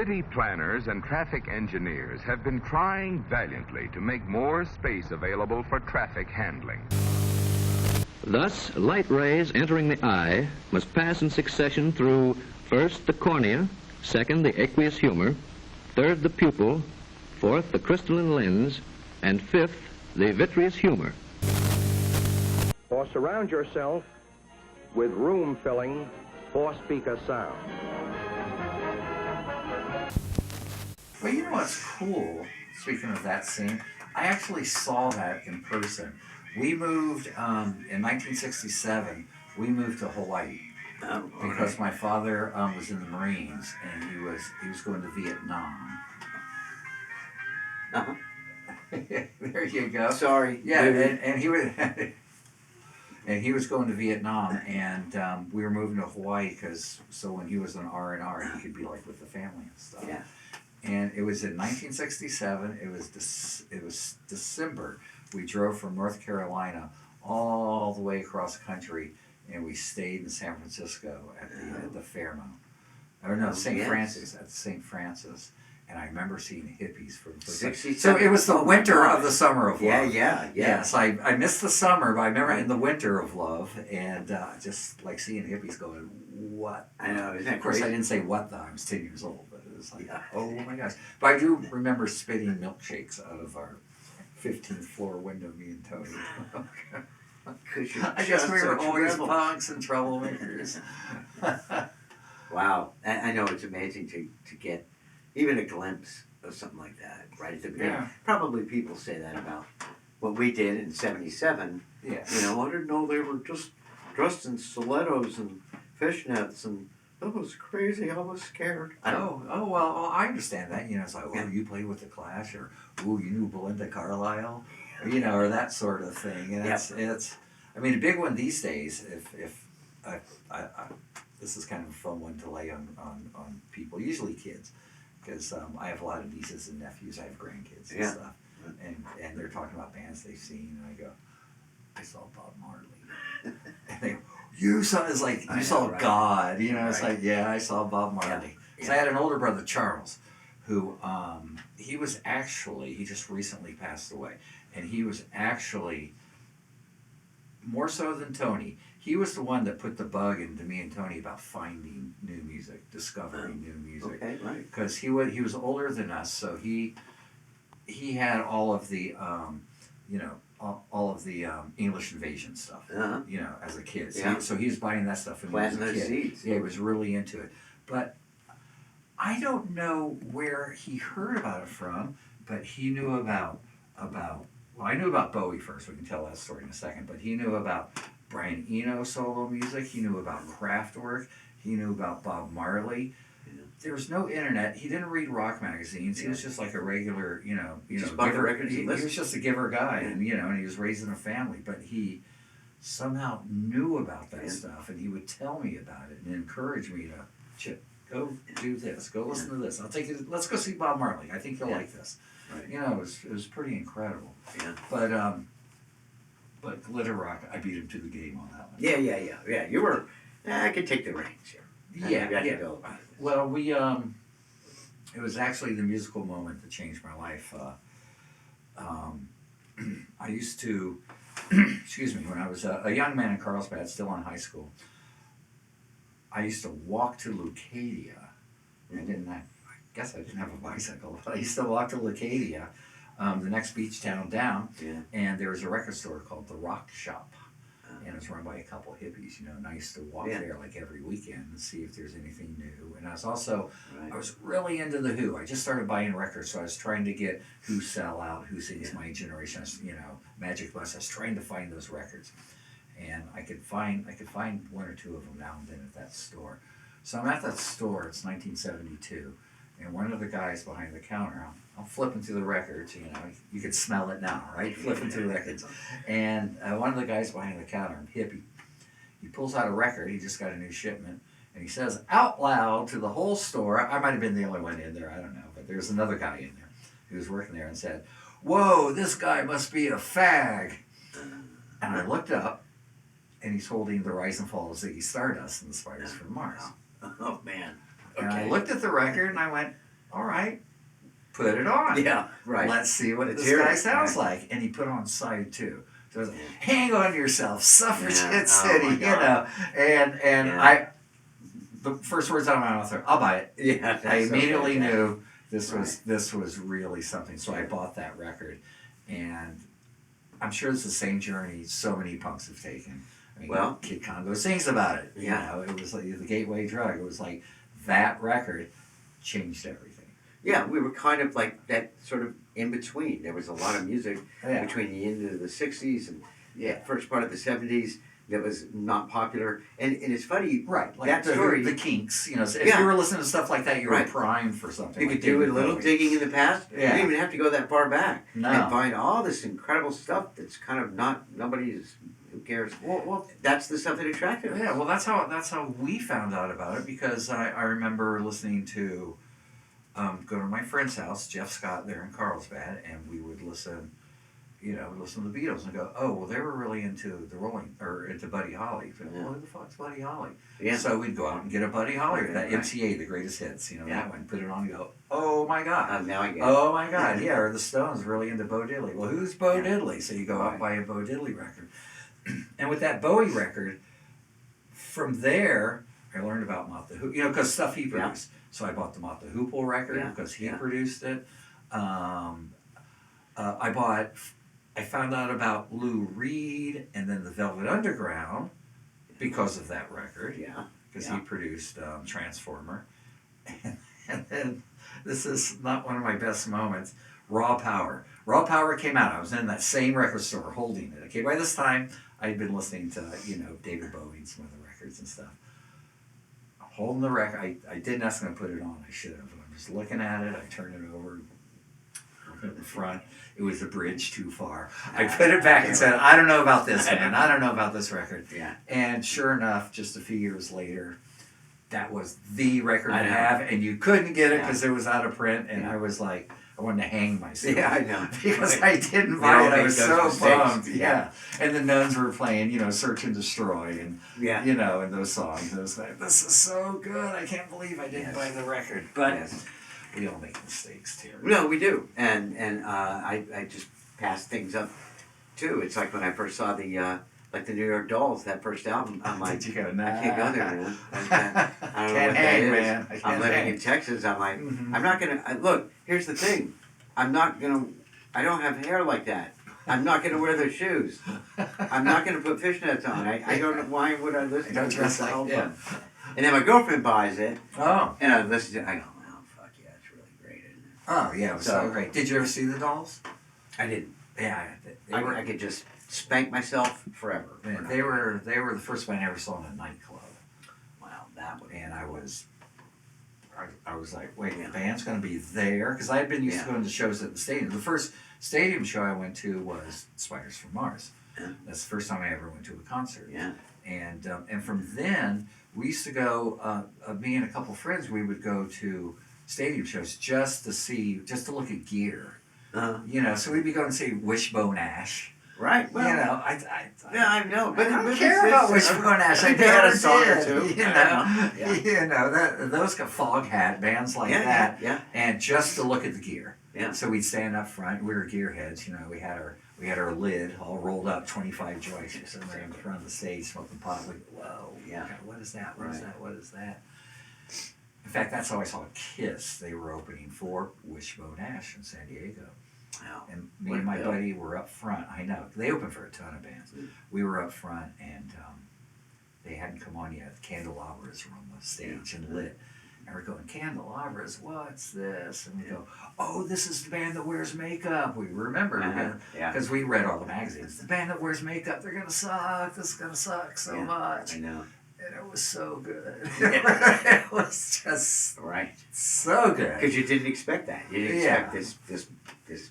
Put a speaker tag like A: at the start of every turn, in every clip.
A: City planners and traffic engineers have been trying valiantly to make more space available for traffic handling.
B: Thus, light rays entering the eye must pass in succession through, first, the cornea, second, the aqueous humor, third, the pupil, fourth, the crystalline lens, and fifth, the vitreous humor.
C: Or surround yourself with room-filling four-speaker sound.
D: Well, you know what's cool, speaking of that scene, I actually saw that in person. We moved, in 1967, we moved to Hawaii. Because my father was in the Marines, and he was going to Vietnam.
E: Uh-huh.
D: There you go.
E: Sorry.
D: Yeah, and he was and he was going to Vietnam, and we were moving to Hawaii so when he was an R&R, he could be like with the family and stuff.
E: Yeah.
D: And it was in 1967. It was December. We drove from North Carolina all the way across the country, and we stayed in San Francisco at the Fairmount. Or no, St. Francis, at St. Francis. And I remember seeing hippies for the first time. So it was the winter of the summer of love. Yeah. So I missed the summer, but I remember in the winter of love, and just like seeing hippies going, what?
E: I know, isn't that
D: Of course,
E: crazy?
D: I didn't say what though. I was 10 years old, but it was like, oh my gosh. But I do remember spitting milkshakes out of our 15th floor window, me and Tony. I guess we were always punks and troublemakers.
E: Wow. I know, it's amazing to get even a glimpse of something like that right at the beginning.
D: Yeah.
E: Probably people say that about what we did in '77.
D: Yeah.
E: You know, I didn't know they were just dressed in stilettos and fishnets, and that was crazy. I was scared.
D: Well, I understand that. You know, it's like, oh, you played with the Clash, or oh, you knew Belinda Carlisle, or, you know, or that sort of thing. And it's. I mean, a big one these days. If this is kind of a fun one to lay on people, usually kids, because I have a lot of nieces and nephews. I have grandkids and stuff, and they're talking about bands they've seen, and I go, I saw Bob Marley, and they go, you saw you saw right. God, you know. It's like, yeah, I saw Bob Marley. So I had an older brother, Charles, who he just recently passed away, and he was actually more so than Tony. He was the one that put the bug into me and Tony about finding new music, discovering new music.
E: Okay, right.
D: Because he was older than us, so he had all of the all of the English Invasion stuff. You know, as a kid. So he was buying that stuff when he was a kid.
E: Seeds.
D: Yeah, he was really into it. But I don't know where he heard about it from, but he knew about. Well, I knew about Bowie first. We can tell that story in a second. But he knew about Brian Eno solo music. He knew about Kraftwerk. He knew about Bob Marley. Yeah. There was no internet. He didn't read rock magazines. He was just like a regular, giver. He was just a giver guy, and and he was raised in a family. But he somehow knew about that stuff, and he would tell me about it and encourage me to, Chip, go do this. Go listen to this. I'll take you. Let's go see Bob Marley. I think you'll like this. Right. You know, it was pretty incredible.
E: Yeah.
D: But Glitter Rock, I beat him to the game on that one.
E: Yeah. You were. I could take the reins here.
D: Yeah. Well, we it was actually the musical moment that changed my life. I used to, excuse me, when I was a young man in Carlsbad, still in high school, I used to walk to Lucadia. I guess I didn't have a bicycle, but I used to walk to Lucadia, the next beach town down, and there was a record store called The Rock Shop, and it was run by a couple of hippies, and I used to walk there like every weekend and see if there's anything new. And I was also, I was really into The Who. I just started buying records, so I was trying to get Who Sell Out, Who Sings My Generation, Magic Bus. I was trying to find those records, and I could find one or two of them now and then at that store. So I'm at that store. It's 1972. And one of the guys behind the counter, I'm flipping through the records, you can smell it now, right? Flipping through the records. And one of the guys behind the counter, hippie, he pulls out a record, he just got a new shipment, and he says out loud to the whole store, I might have been the only one in there, I don't know, but there's another guy in there who was working there and said, whoa, this guy must be a fag. And I looked up, and he's holding The Rise and Fall of Ziggy Stardust and the Spiders from Mars.
E: Oh, man.
D: And I looked at the record and I went, all right, put it on.
E: Yeah, right.
D: Let's see what
E: Let's
D: this
E: hear
D: guy
E: it,
D: sounds
E: right.
D: like. And he put on side 2. So it was like, hang on to yourself, Suffragette
E: Yeah. Oh,
D: City,
E: my
D: you
E: God.
D: know. And
E: Yeah.
D: the first words out of my mouth are, I'll buy it.
E: Yeah, that's
D: I
E: so
D: immediately
E: fantastic.
D: knew this
E: Right.
D: was really something. So I bought that record, and I'm sure it's the same journey so many punks have taken. I mean,
E: Well-
D: Kid Congo sings about it.
E: Yeah.
D: You know, it was like the gateway drug. It was like that record changed everything.
E: Yeah, we were kind of like that sort of in between. There was a lot of music
D: Yeah.
E: between the end of the 60s and
D: Yeah.
E: first part of the 70s that was not popular. And it's funny,
D: Right, like
E: that
D: the,
E: story,
D: the Kinks, you know. So if
E: Yeah.
D: you were listening to stuff like that, you were
E: Right.
D: primed for something.
E: you
D: like
E: could do a
D: David
E: little
D: Bowie.
E: digging in the past.
D: Yeah.
E: You didn't even have to go that far back.
D: No.
E: And find all this incredible stuff that's kind of nobody's, who cares?
D: Well,
E: That's the stuff that attracted us.
D: yeah. Well, that's how we found out about it, because I remember listening to go to my friend's house, Jeff Scott, there in Carlsbad, and we would listen. You know, listen to the Beatles and go, oh, well, they were really into into Buddy Holly.
E: Yeah.
D: Well, who the fuck's Buddy Holly?
E: Yeah.
D: So we'd go out and get a Buddy Holly,
E: Okay,
D: that
E: right.
D: MCA, the greatest hits, you know,
E: Yeah.
D: that one, put it on and go, oh my God.
E: Now I get it.
D: Oh my God, yeah, or the Stones really into Bo Diddley. Well, who's Bo
E: Yeah.
D: Diddley? So you go out
E: Right.
D: and buy a Bo Diddley record. And with that Bowie record, from there, I learned about Mott the Hoople, you know, because stuff he
E: Yeah.
D: produced. So I bought the Mott the Hoople record
E: Yeah.
D: because he
E: Yeah.
D: produced it. I found out about Lou Reed and then the Velvet Underground because of that record.
E: Yeah.
D: Because
E: Yeah.
D: he produced Transformer. And then, this is not one of my best moments, Raw Power. Raw Power came out. I was in that same record store holding it. Okay, by this time, I had been listening to, you know, David Bowie and some other records and stuff. I'm holding the record. I didn't ask him to put it on. I should have. I'm just looking at it. I turn it over. Look at the front. It was a bridge too far. I put it back and said, I don't know about this, man. I don't know about this record.
E: Yeah.
D: And sure enough, just a few years later, that was the record
E: I
D: to
E: know.
D: have, and you couldn't get it
E: Yeah.
D: because it was out of print, and
E: Yeah.
D: I was like, I wanted to hang myself.
E: Yeah, I know.
D: Because I didn't
E: We
D: buy
E: all
D: it. I
E: make
D: was
E: those
D: so
E: mistakes.
D: bummed.
E: Yeah.
D: Yeah. And the Nuns were playing, you know, Search and Destroy, and,
E: Yeah.
D: you know, and those songs. I was like, this is so good. I can't believe I didn't
E: Yes.
D: buy the record. But
E: Yes.
D: we all make mistakes, Terry.
E: No, we do, and I just pass things up too. It's like when I first saw the New York Dolls, that first album. I'm like,
D: Did you go,
E: I can't go there, man. I don't know
D: Can't
E: what that
D: hang,
E: is.
D: man. I
E: I'm
D: can't
E: living
D: hang.
E: in Texas. I'm like,
D: Mhm.
E: I'm not gonna look. Here's the thing, I'm not gonna. I don't have hair like that. I'm not gonna wear those shoes. I'm not gonna put fishnets on. I don't know why would I listen
D: Don't
E: to
D: dress
E: this
D: like
E: album.
D: that.
E: And then my girlfriend buys it,
D: Oh.
E: and I listen to it. I go, oh fuck yeah, it's really great, isn't it?
D: Oh, yeah, it was so
E: So-
D: great. Did you ever see the Dolls?
E: I didn't.
D: Yeah, they were.
E: I could just spank myself forever.
D: Man, they were the first band I ever saw in a nightclub,
E: Wow, that would.
D: and I was like, wait, the band's going to be there, because I had been used to
E: Yeah.
D: going to shows at the stadium. The first stadium show I went to was Spiders from Mars.
E: Yeah.
D: That's the first time I ever went to a concert.
E: Yeah.
D: And from then we used to go. Me and a couple friends, we would go to stadium shows just to look at gear. You know, so we'd be going to see Wishbone Ash.
E: Right. Well,
D: You know,
E: yeah, I know, but
D: I don't
E: but
D: care
E: it's-
D: about
E: it's-
D: Wishbone Ash. I
E: they had a
D: never
E: song or
D: did.
E: two.
D: You
E: I
D: know,
E: Yeah.
D: you know those fog hat bands like
E: Yeah,
D: that,
E: yeah,
D: and just to look at the gear.
E: yeah.
D: So we'd stand up front. We were gearheads. You know, we had our lid all rolled up, 25 joints. We're sitting there in front of the stage smoking pot. We go, whoa,
E: Yeah.
D: God, what is that? What is
E: Right.
D: that? What is that? In fact, that's how I saw Kiss. They were opening for Wishbone Ash in San Diego.
E: Wow.
D: And me
E: What
D: and
E: a
D: my
E: bill.
D: buddy were up front. I know. They opened for a ton of bands.
E: Mm.
D: We were up front, and they hadn't come on yet. Candelabras were on the stage and lit. And we're going, Candelabras, what's this? And we go, oh, this is the band that wears makeup. We remember,
E: Yeah.
D: because we read all the magazines. The band that wears makeup, they're going to suck. This is going to suck so
E: Yeah,
D: much.
E: I know.
D: And it was so good.
E: Yeah.
D: It was just
E: Right.
D: so good.
E: Because you didn't expect that. You didn't
D: Yeah.
E: expect this.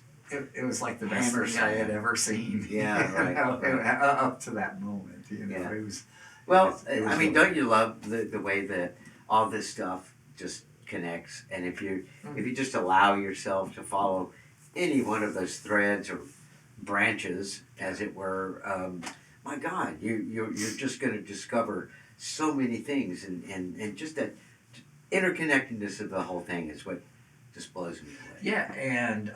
D: It was like the best
E: Hammer
D: thing I had
E: sound.
D: ever seen.
E: Yeah,
D: You
E: right,
D: know,
E: right.
D: up to that moment, you know,
E: Yeah.
D: it was.
E: Well,
D: it was
E: I mean,
D: really
E: don't you love the way that all this stuff just connects? And if you just allow yourself to follow any one of those threads or branches, as it were, my God, you're just going to discover so many things, and just that interconnectedness of the whole thing is what just blows me away.
D: Yeah, and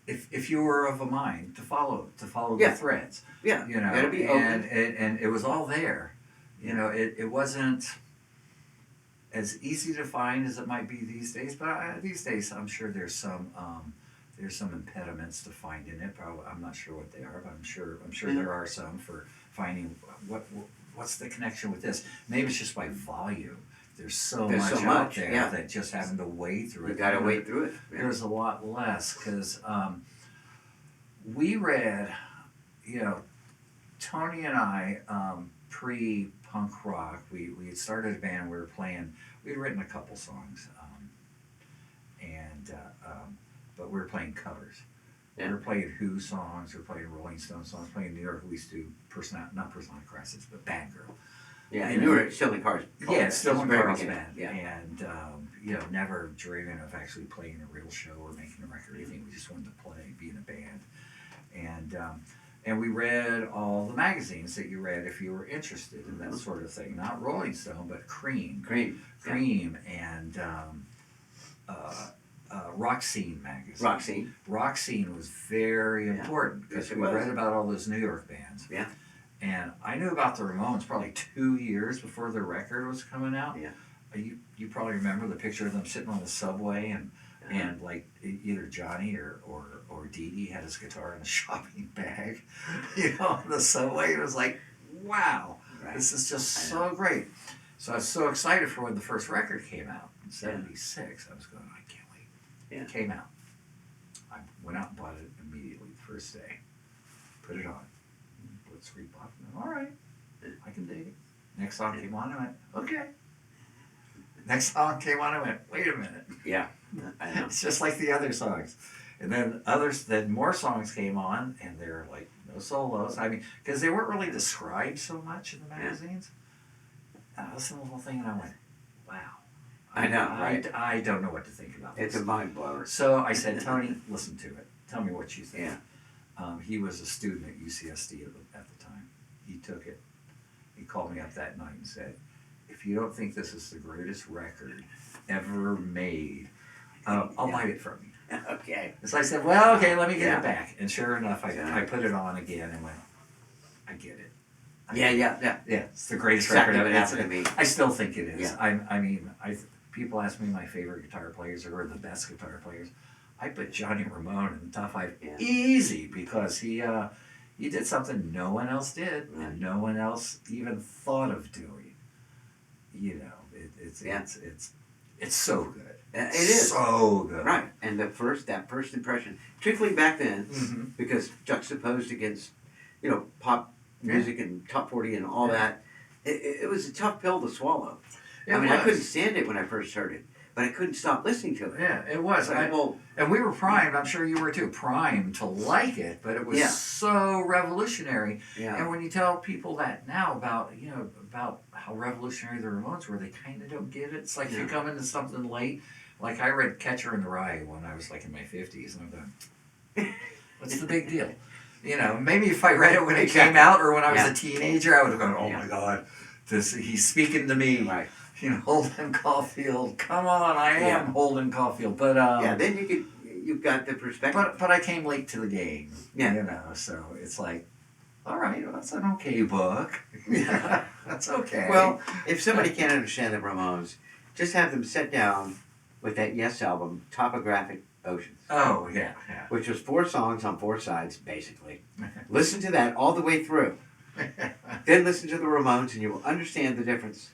D: if you were of a mind to follow
E: Yeah.
D: the threads,
E: Yeah,
D: you know,
E: gotta be
D: and
E: open.
D: and it was all there. You know, it wasn't as easy to find as it might be these days, but these days I'm sure there's some impediments to finding it. Probably, I'm not sure what they are, but I'm sure there are some for finding what's the connection with this. Maybe it's just by volume. There's so much out there that just having to wade through it.
E: You gotta wade through it. Yeah.
D: There's a lot less because we read, you know, Tony and I, pre-punk rock, we had started a band. We were playing. We had written a couple songs, but we were playing covers.
E: Yeah.
D: We were playing Who songs. We were playing Rolling Stone songs. Playing New York. We used to do not Personality Crisis, but Bad Girl.
E: Yeah, and you were still in cars.
D: Yeah, still in
E: very
D: Carl's
E: beginning.
D: band.
E: Yeah.
D: And, you know, never dreaming of actually playing a real show or making a record or anything. We just wanted to play, be in a band. And we read all the magazines that you read if you were interested in that sort of thing. Not Rolling Stone, but Cream.
E: Cream.
D: And Rock Scene magazine.
E: Rock Scene.
D: Rock Scene was very important because we read about all those New York bands.
E: Yeah.
D: And I knew about the Ramones probably 2 years before their record was coming out.
E: Yeah.
D: You probably remember the picture of them sitting on the subway and like either Johnny or Dee Dee had his guitar in a shopping bag, you know, on the subway. It was like, wow, this is just so great. So I was so excited for when the first record came out in '76. I was going, I can't wait.
E: Yeah.
D: It came out. I went out and bought it immediately the first day. Put it on. Blitzkrieg Bop. All right, I can dig it. Next song came on, I went, okay. Next song came on, I went, wait a minute.
E: Yeah, I know.
D: It's just like the other songs. And then more songs came on, and they're like, no solos. I mean, because they weren't really described so much in the magazines. And I listened to the whole thing, and I went, wow.
E: I know, right?
D: I don't know what to think about this.
E: It's a mind blower.
D: So I said, Tony, listen to it. Tell me what you think.
E: Yeah.
D: He was a student at UCSD at the time. He took it. He called me up that night and said, if you don't think this is the greatest record ever made, I'll buy it from you.
E: Okay.
D: So I said, well, okay, let me get it back. And sure enough, I put it on again and went, I get it.
E: Yeah.
D: Yeah, it's the greatest
E: Exactly
D: record
E: what
D: ever.
E: happened to me.
D: I still think it is.
E: Yeah.
D: I mean, people ask me my favorite guitar players or the best guitar players. I put Johnny Ramone in the top 5 easy because he did something no one else did and no one else even thought of doing. You know, it's so good.
E: It is
D: so good.
E: Right, and that first impression, particularly back then, because juxtaposed against, you know, pop music and top 40 and all that, it was a tough pill to swallow. I couldn't stand it when I first heard it, but I couldn't stop listening to it.
D: Yeah, it was. And we were primed, I'm sure you were too, primed to like it, but it was so revolutionary.
E: Yeah.
D: And when you tell people that now about how revolutionary the Ramones were, they kind of don't get it. It's like if you come into something late, like I read Catcher in the Rye when I was like in my 50s, and I'm going, what's the big deal? You know, maybe if I read it when it came out or when I was a teenager, I would have gone, oh my God, he's speaking to me.
E: Right.
D: You know, Holden Caulfield. Come on, I am Holden Caulfield. But
E: then you've got the perspective.
D: But I came late to the game.
E: Yeah.
D: You know, so it's like, all right, well, that's an okay book. Yeah, that's okay.
E: Well, if somebody can't understand the Ramones, just have them sit down with that Yes album, Topographic Oceans.
D: Oh yeah.
E: Which was 4 songs on 4 sides, basically. Listen to that all the way through. Then listen to the Ramones, and you will understand the difference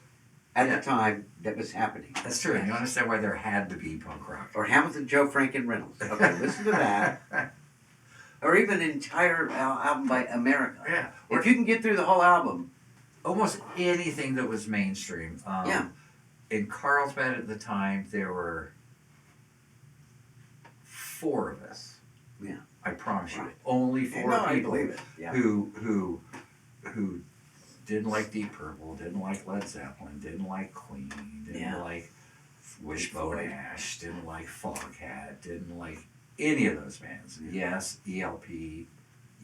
E: at the time that was happening.
D: That's true. And you understand why there had to be punk rock.
E: Or Hamilton, Joe, Frank, and Reynolds. Okay, listen to that. Or even an entire album by America.
D: Yeah.
E: If you can get through the whole album.
D: Almost anything that was mainstream. In Carlsbad at the time, there were 4 of us.
E: Yeah.
D: I promise you. Only 4 people
E: I believe it. Yeah.
D: who didn't like Deep Purple, didn't like Led Zeppelin, didn't like Queen, didn't like Wishbone Ash, didn't like Foghat, didn't like any of those bands. Yes, ELP,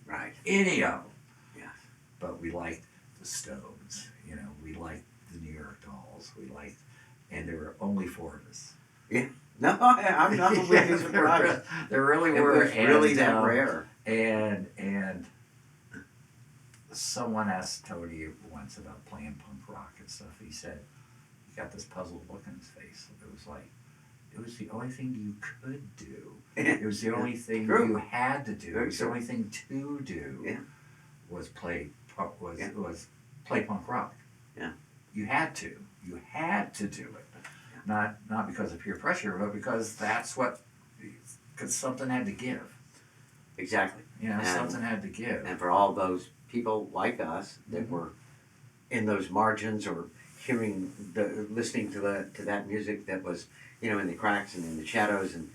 E: right?
D: Any of them.
E: Yeah.
D: But we liked the Stones. You know, we liked the New York Dolls. We liked, and there were only 4 of us.
E: No, I'm not really surprised.
D: There really
E: It
D: were.
E: was really that
D: and,
E: rare.
D: And someone asked Tony once about playing punk rock and stuff. He said, he got this puzzled look on his face. It was like, it was the only thing you could do. It was the only thing
E: True.
D: you had to do.
E: Very
D: It was the
E: true.
D: only thing to do.
E: Yeah.
D: Was play play punk rock.
E: Yeah.
D: You had to. You had to do it. Not because of peer pressure, but because because something had to give.
E: Exactly.
D: You know,
E: And-
D: something had to give.
E: And for all those people like us that
D: Mhm.
E: were in those margins or listening to that music that was, in the cracks and in the shadows and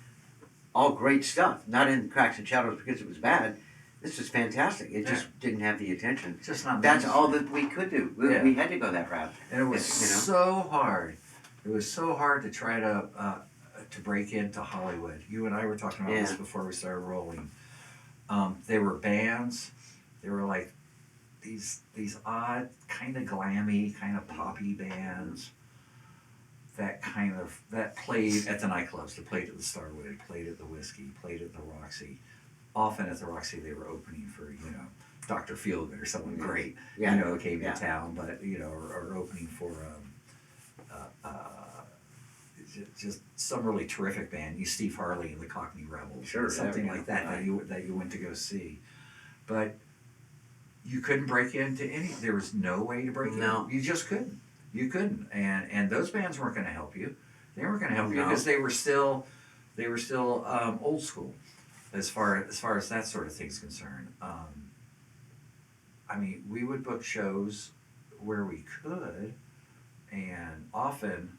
E: all great stuff. Not in cracks and shadows because it was bad. This was fantastic. It just didn't have the attention.
D: Just not.
E: That's all
D: mainstream.
E: that we could do.
D: Yeah.
E: We had to go that route.
D: And it was so hard. It was so hard to try to break into Hollywood. You and I were talking about this
E: Yeah.
D: before we started rolling. They were bands. They were like these odd, kind of glammy, kind of poppy bands that played at the nightclubs. They played at the Starwood, played at the Whiskey, played at the Roxy. Often at the Roxy they were opening for, Dr. Feelgood or someone great,
E: Yeah.
D: who came
E: Yeah.
D: to town, but, or opening for just some really terrific band. Steve Harley and the Cockney Rebels,
E: Sure,
D: something
E: yeah,
D: like that
E: right.
D: that you went to go see. But you couldn't break into any. There was no way to break
E: No.
D: in. You just couldn't. You couldn't. And those bands weren't going to help you. They weren't going to help you
E: No.
D: because they were still old school as far as that sort of thing's concerned. I mean, we would book shows where we could, and often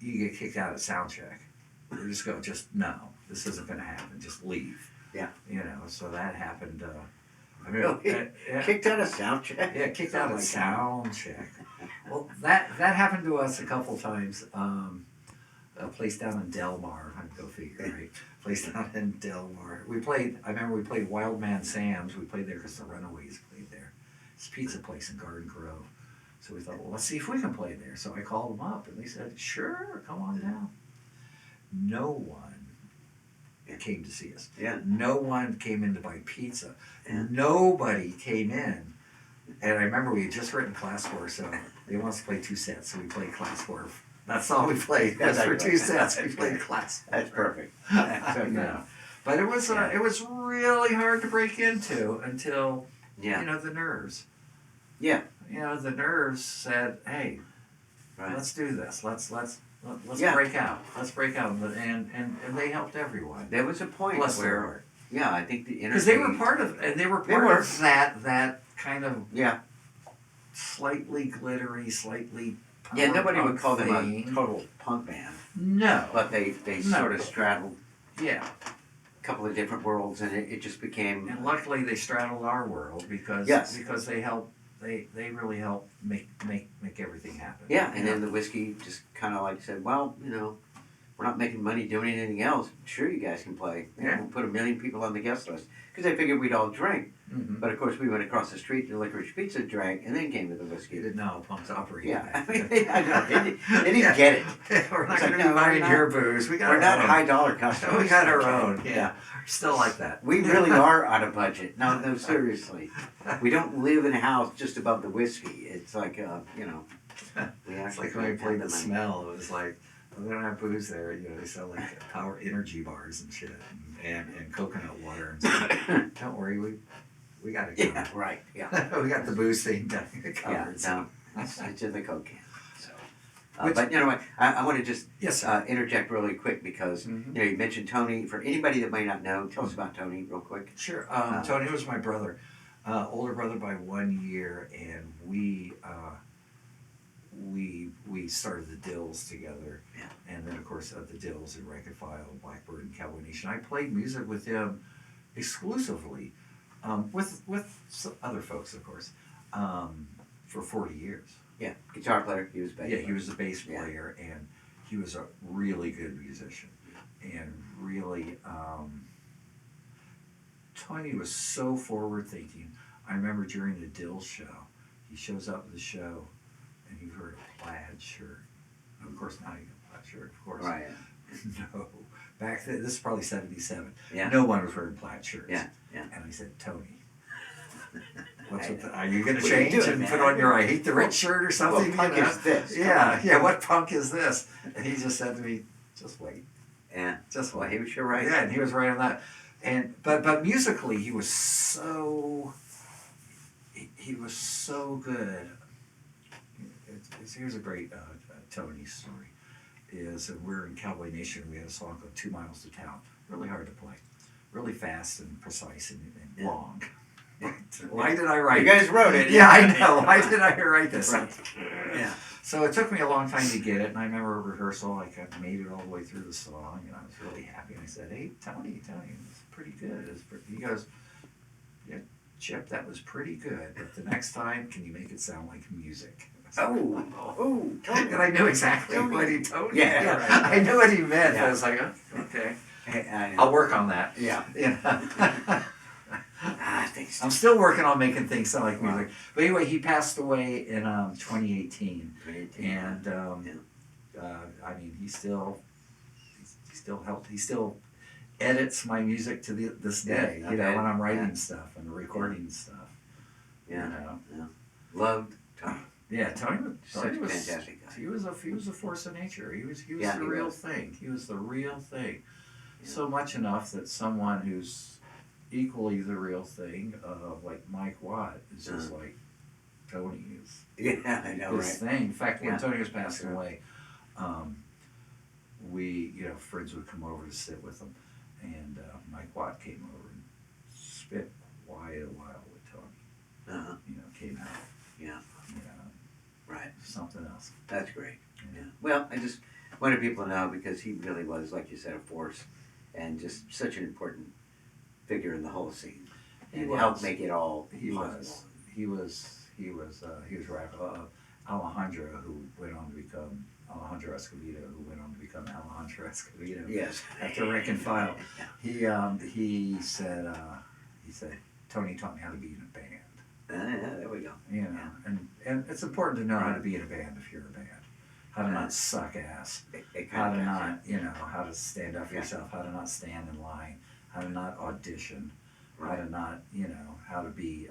D: you get kicked out at sound check. You just go, no, this isn't going to happen. Just leave.
E: Yeah.
D: So that happened.
E: Really? Kicked out of sound check?
D: Yeah, kicked out
E: Oh
D: of
E: my
D: sound check. Well, that happened to us a couple times. A place down in Del Mar. I'd go figure, right? Place down in Del Mar. I remember we played Wild Man Sam's. We played there because the Runaways played there. It's a pizza place in Garden Grove. So we thought, well, let's see if we can play there. So I called them up, and they said, sure, come on down. No one came to see us.
E: Yeah.
D: No one came in to buy pizza.
E: Yeah.
D: Nobody came in. And I remember we had just written Class 4, so they wanted us to play 2 sets, so we played Class 4. That's all we played.
E: That's
D: for
E: right.
D: 2 sets. We played Class 4.
E: That's perfect. That's okay.
D: Yeah. But it was really hard to break into until
E: Yeah.
D: the Nerves.
E: Yeah.
D: The Nerves said, "Hey,
E: Right.
D: let's do this. Let's
E: Yeah.
D: break out. Let's break out." And they helped everyone.
E: There was a point
D: Bless their
E: where,
D: heart.
E: yeah, I think the energy.
D: Because they were part of that kind of
E: Yeah.
D: slightly glittery, slightly
E: Yeah, nobody would
D: punk
E: call them a
D: thing.
E: total punk band,
D: No.
E: but they
D: No.
E: sort of straddled
D: Yeah.
E: a couple of different worlds, and it just became.
D: And luckily they straddled our world because
E: Yes.
D: they helped they really helped make everything happen.
E: Yeah, and then the Whiskey just kind of like said, well, we're not making money doing anything else. Sure, you guys can play.
D: Yeah.
E: We'll put 1 million people on the guest list. Because they figured we'd all drink.
D: Mhm.
E: But of course, we went across the street to Licorice Pizza, drank, and then came to the
D: You
E: Whiskey.
D: didn't know how pumps operate.
E: Yeah, I mean, I know. They didn't get it.
D: We're not
E: It's
D: going
E: like,
D: to
E: no,
D: be buying
E: we're
D: your booze. We got
E: We're
D: our
E: not
D: own.
E: high dollar customers.
D: We got our
E: Okay.
D: own. Yeah. Still like that.
E: We really are out of budget. No, seriously. We don't live in a house just above the Whiskey. It's like, we
D: It's
E: actually
D: like when we
E: don't
D: played
E: have
D: the
E: money.
D: Smell. It was like, we don't have booze there. They sell like power energy bars and shit and coconut water and stuff. Don't worry, we got it.
E: Yeah, right. Yeah.
D: We got the booze thing done.
E: Yeah,
D: Covered.
E: no, it's in the Coke can. So,
D: Which-
E: but you know what? I want to just
D: Yes, sir.
E: interject really quick because
D: Mhm.
E: you mentioned Tony. For anybody that may not know, tell us about Tony real quick.
D: Sure. Tony was my brother, older brother by 1 year, and we started the Dills together.
E: Yeah.
D: And then, of course, the Dills and Rank and File, Blackbird and Cowboy Nation. I played music with him exclusively, with some other folks, of course, for 40 years.
E: Yeah, guitar player. He was bass.
D: Yeah, he was a bass
E: Yeah.
D: player, and he was a really good musician, and really, Tony was so forward thinking. I remember during the Dill show, he shows up at the show, and he wears a plaid shirt. Of course, not even a plaid shirt, of course.
E: Right.
D: No. Back then, this is probably 77.
E: Yeah.
D: No one was wearing plaid shirts.
E: Yeah, yeah.
D: And I said, Tony, are you going to
E: What are you
D: change
E: doing,
D: and
E: man?
D: put on your I Hate the Rich shirt or something?
E: What punk
D: you know?
E: is this?
D: Yeah, what punk is this? And he just said to me, just wait.
E: Yeah.
D: Just
E: Well,
D: wait.
E: he was sure right.
D: Yeah, and he was right on that. But musically, he was so good. Here's a great Tony story. We're in Cowboy Nation. We had a song called 2 Miles to Town. Really hard to play. Really fast and precise and long. Why did I write
E: You guys wrote it.
D: Yeah, I know. Why did I write this?
E: Right. Yeah.
D: So it took me a long time to get it, and I remember a rehearsal, I made it all the way through the song, and I was really happy. And I said, hey, Tony, it's pretty good. He goes, yeah, Chip, that was pretty good, but the next time, can you make it sound like music?
E: Tony.
D: And I knew exactly what he told me.
E: Yeah, right.
D: I knew what he meant.
E: Yeah.
D: I was like, okay,
E: Hey, I know.
D: I'll work on that.
E: Yeah.
D: You know?
E: Thanks.
D: I'm still working on making things sound like music. But anyway, he passed away in 2018, and I mean, he still helped. He still edits my music to this day.
E: Yeah,
D: you know,
E: okay.
D: when I'm writing
E: Yeah.
D: stuff and recording stuff.
E: Yeah.
D: You know?
E: Yeah. Loved Tony.
D: Yeah, Tony
E: Such a
D: was
E: fantastic guy.
D: He was a force of nature. He was
E: Yeah,
D: the
E: he
D: real
E: was.
D: thing. He was the real thing.
E: Yeah.
D: So much enough that someone who's equally the real thing, like Mike Watt, is just like Tony is
E: Yeah, I know,
D: his
E: right?
D: thing. In fact, when
E: Yeah.
D: Tony was passing away, we, friends would come over to sit with him, and Mike Watt came over and spent quite a while with Tony.
E: Uh-huh.
D: Came out.
E: Yeah. Right.
D: Something else.
E: That's great. Yeah. Well, I just wanted people to know because he really was, like you said, a force and just such an important figure in the whole scene. And helped make it all possible.
D: He was right. Alejandro, who went on to become Alejandro Escovedo, who went on to become Alejandro Escovedo.
E: Yes.
D: After Rank and File, he said Tony taught me how to be in a band.
E: There we go.
D: And it's important to know how to be in a band if you're a band. How to not suck ass. How to not, how to stand up for yourself. How to not stand in line. How to not audition. How to not, how to be,